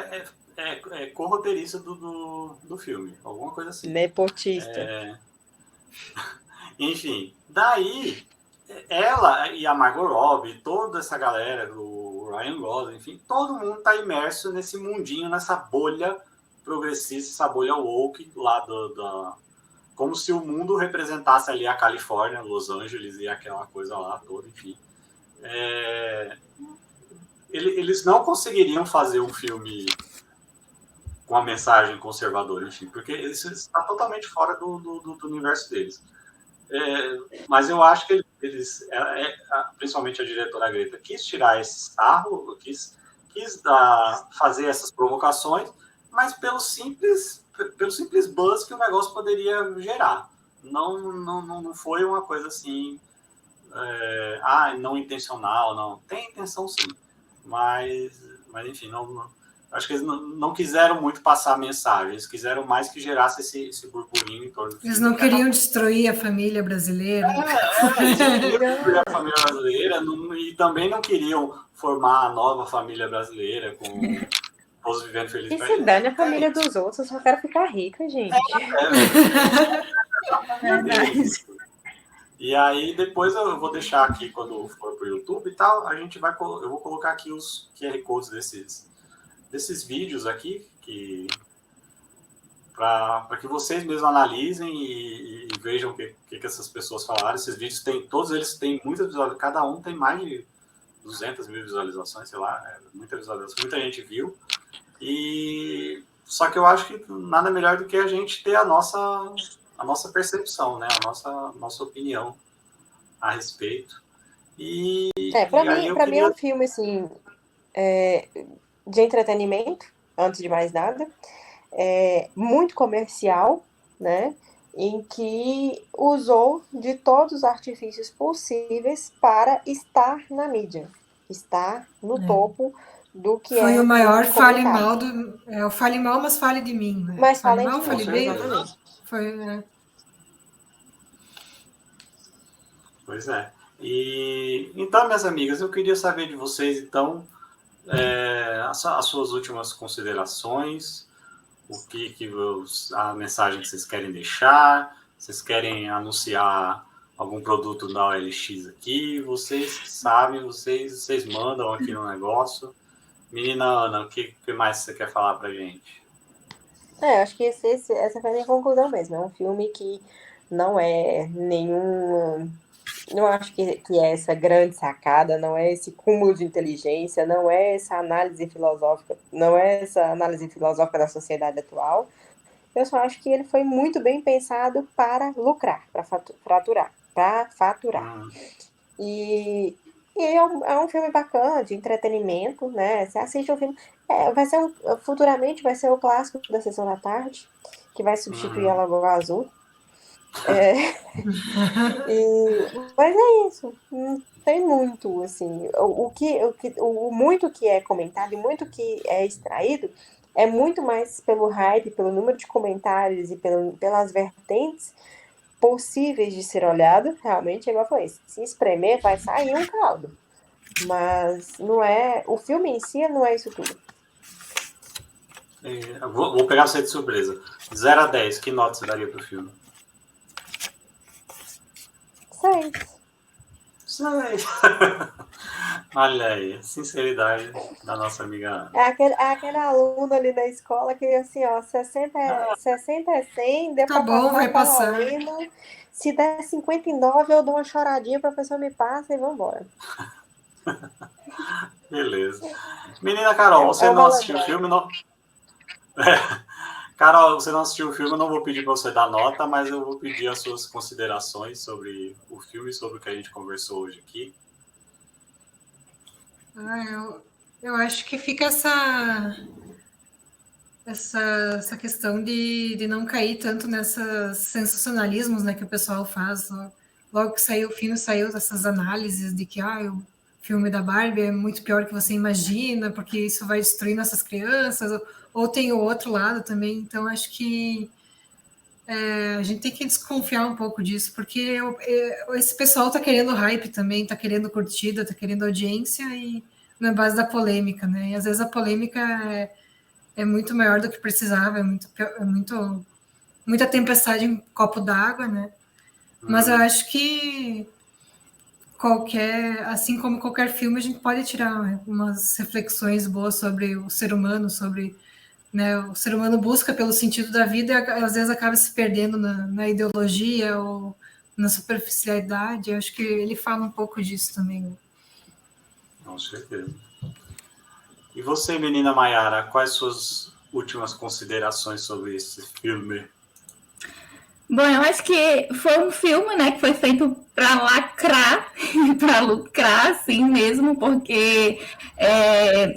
é co-roteirista do filme, alguma coisa assim. Nepotista. Enfim, daí ela e a Margot Robbie, toda essa galera, o Ryan Gosling, enfim, todo mundo está imerso nesse mundinho, nessa bolha progressista, essa bolha woke lá como se o mundo representasse ali a Califórnia, Los Angeles e aquela coisa lá toda, enfim. Eles não conseguiriam fazer um filme com a mensagem conservadora, enfim, porque isso está totalmente fora do universo deles. Mas eu acho que eles, principalmente a diretora Greta, quis tirar esse sarro, quis fazer essas provocações, mas pelo simples buzz que o negócio poderia gerar. Não foi uma coisa assim, não intencional, não. Tem intenção sim, mas enfim, acho que eles não quiseram muito passar a mensagem, eles quiseram mais que gerasse esse burburinho em torno do filme. Eles não queriam destruir a família brasileira. Eles não queriam destruir a família brasileira e também não queriam formar a nova família brasileira com todos vivendo felizes. E se dane a família dos outros, eu só quero ficar rica, gente. E aí depois eu vou deixar aqui, quando for pro YouTube e tal, eu vou colocar aqui os QR Codes desses vídeos aqui, para que vocês mesmos analisem e vejam o que essas pessoas falaram. Esses vídeos todos eles têm muitas visualizações, cada um tem mais de 200 mil visualizações, sei lá, muita visualização, muita gente viu. Só que eu acho que nada melhor do que a gente ter a nossa percepção, né? A nossa opinião a respeito. Para mim é um filme assim, de entretenimento, antes de mais nada, muito comercial, né? Em que usou de todos os artifícios possíveis para estar na mídia, estar no topo do que foi o maior fale mal o fale mal, mas fale de mim, né? Mas fale mal, fale bem. Foi, Pois é. Então, minhas amigas, eu queria saber de vocês, então, as suas últimas considerações, a mensagem que vocês querem deixar, vocês querem anunciar algum produto da OLX aqui, vocês sabem, vocês mandam aqui no negócio. Menina Ana, o que mais você quer falar pra gente? Acho que essa foi a minha conclusão mesmo. É um filme que não é nenhum... Não acho que é essa grande sacada, não é esse cúmulo de inteligência, não é essa análise filosófica, da sociedade atual. Eu só acho que ele foi muito bem pensado para lucrar, para faturar. E é um filme bacana, de entretenimento, né? Você assiste um filme... futuramente vai ser o clássico da Sessão da Tarde, que vai substituir a Lagoa Azul. Mas é isso. Não tem muito, assim. O muito que é comentado e muito que é extraído é muito mais pelo hype, pelo número de comentários e pelas vertentes possíveis de ser olhado. Realmente, igual eu falei, se espremer vai sair um caldo. Mas não é... O filme em si não é isso tudo. Vou pegar você de surpresa. 0 a 10, que nota você daria pro filme? 6. Olha aí, a sinceridade da nossa amiga. Aquele aluno ali da escola que, assim, ó, 60 é 100, depois tá bom, vai passar. Se der 59, eu dou uma choradinha, o professor me passa e vambora. Beleza. Menina Carol, você não assistiu o filme, não? Carol, você não assistiu o filme, eu não vou pedir para você dar nota, mas eu vou pedir as suas considerações sobre o filme, sobre o que a gente conversou hoje aqui. Eu acho que fica essa questão de não cair tanto nesses sensacionalismos, né, que o pessoal faz. Logo que saiu o filme, saiu essas análises de que o filme da Barbie é muito pior que você imagina, porque isso vai destruir nossas crianças, ou tem o outro lado também. Então, acho que a gente tem que desconfiar um pouco disso, porque esse pessoal está querendo hype também, está querendo curtida, está querendo audiência, e na base da polêmica, né? E às vezes a polêmica é muito maior do que precisava, muita tempestade em copo d'água, né? Mas eu acho que assim como qualquer filme, a gente pode tirar umas reflexões boas sobre o ser humano, sobre, né, o ser humano busca pelo sentido da vida e às vezes acaba se perdendo na ideologia ou na superficialidade. Eu acho que ele fala um pouco disso também. Com certeza. E você, menina Maiara, quais suas últimas considerações sobre esse filme? Bom, eu acho que foi um filme, né, que foi feito para lacrar, para lucrar, assim mesmo, porque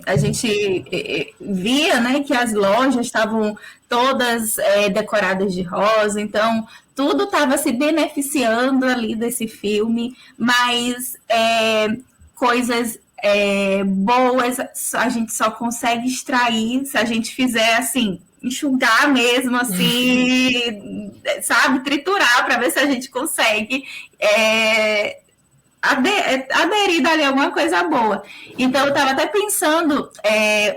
a gente via, né, que as lojas estavam todas decoradas de rosa, então tudo estava se beneficiando ali desse filme, mas coisas boas a gente só consegue extrair se a gente fizer assim, enxugar mesmo, assim, sabe, triturar para ver se a gente consegue aderir dali alguma coisa boa. Então eu estava até pensando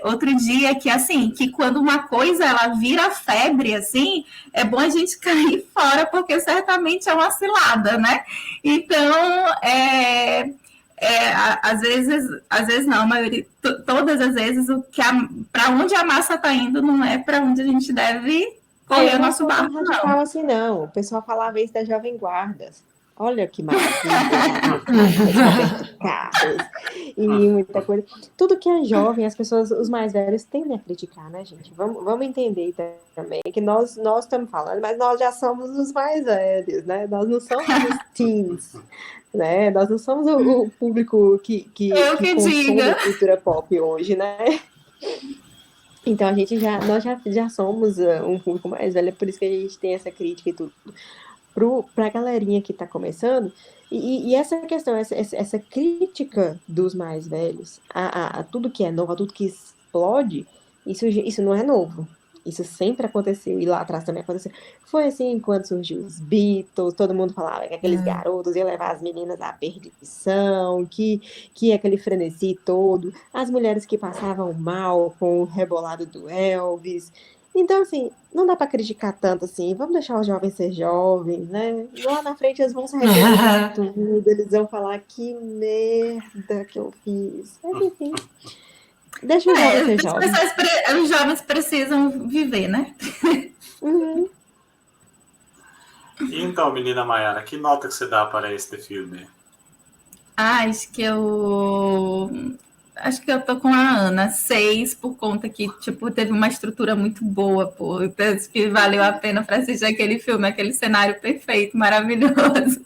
outro dia que assim, que quando uma coisa ela vira febre, assim, é bom a gente cair fora, porque certamente é uma cilada, né? Então às vezes não, a maioria, todas as vezes para onde a massa está indo não é para onde a gente deve correr o nosso barco, não. Radical assim, não. O pessoal falava isso da Jovem Guarda. Olha que maravilha, Roberto Carlos e muita coisa. Tudo que é jovem, as pessoas, os mais velhos, tendem a criticar, né, gente? Vamos entender também que nós estamos falando, mas nós já somos os mais velhos, né? Nós não somos os teens, né? Nós não somos o público que consome a cultura pop hoje, né? Então nós já somos um público mais velho, é por isso que a gente tem essa crítica e tudo. Para a galerinha que está começando, e essa questão, essa crítica dos mais velhos a tudo que é novo, a tudo que explode, isso não é novo. Isso sempre aconteceu, e lá atrás também aconteceu. Foi assim quando surgiu os Beatles, todo mundo falava que aqueles garotos iam levar as meninas à perdição, que aquele frenesi todo, as mulheres que passavam mal com o rebolado do Elvis. Então, assim, não dá para criticar tanto assim. Vamos deixar os jovens ser jovens, né? Lá na frente eles vão se arrepender de tudo. Eles vão falar que merda que eu fiz. Mas, enfim, deixa os jovens ser jovens. Os jovens precisam viver, né? Uhum. Então, menina Maiara, que nota que você dá para este filme? Acho que eu tô com a Ana, 6, por conta que, tipo, teve uma estrutura muito boa, pô. Eu penso que valeu a pena para assistir aquele filme, aquele cenário perfeito, maravilhoso.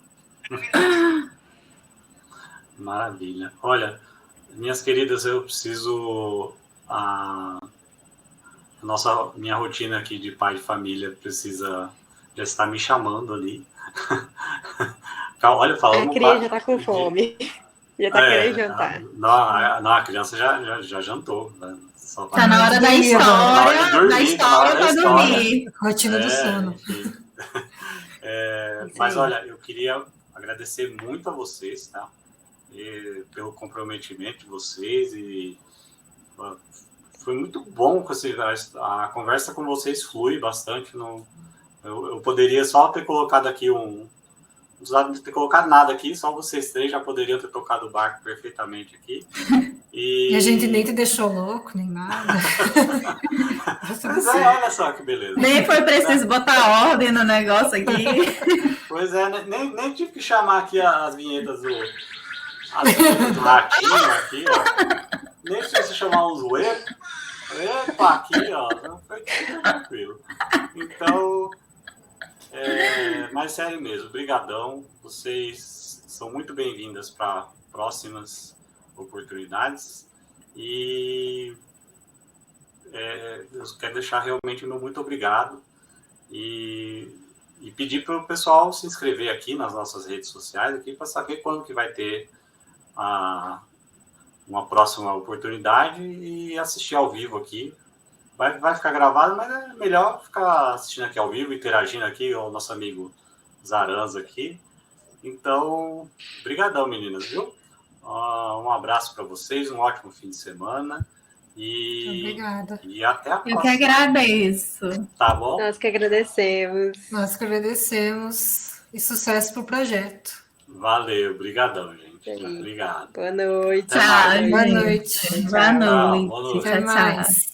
Maravilha. Olha, minhas queridas, eu preciso... minha rotina aqui de pai de família já está me chamando ali. Olha, falando... A cria já está com fome. Já tá querendo jantar. Não, a criança já jantou. Né? Tá na hora da história para dormir. Rotina do sono. Mas olha, eu queria agradecer muito a vocês, tá? Pelo comprometimento de vocês e foi muito bom a conversa com vocês flui bastante. Eu poderia só ter colocado aqui não precisava ter colocado nada aqui, só vocês três já poderiam ter tocado o barco perfeitamente aqui. E a gente nem te deixou louco, nem nada. Mas olha só que beleza. Nem foi preciso botar ordem no negócio aqui. Pois é, nem tive que chamar aqui as vinhetas do ratinho aqui, ó. Nem precisa chamar uns epa aqui, ó. Foi tudo tranquilo. Então... mas sério mesmo, brigadão. Vocês são muito bem-vindas para próximas oportunidades e eu quero deixar realmente meu muito obrigado e pedir para o pessoal se inscrever aqui nas nossas redes sociais aqui para saber quando que vai ter uma próxima oportunidade e assistir ao vivo aqui. Vai ficar gravado, mas é melhor ficar assistindo aqui ao vivo, interagindo aqui, o nosso amigo Zaranza aqui. Então, brigadão, meninas, viu? Um abraço para vocês, um ótimo fim de semana. Obrigada. E até a próxima. Eu que agradeço. Tá bom? Nós que agradecemos. Nós que agradecemos. e sucesso pro projeto. Valeu, brigadão, gente. Aí. Obrigado. Boa noite. Tchau, mais. Boa gente. noite. Boa Tchau, noite. boa noite. Até Tchau, tchau. mais.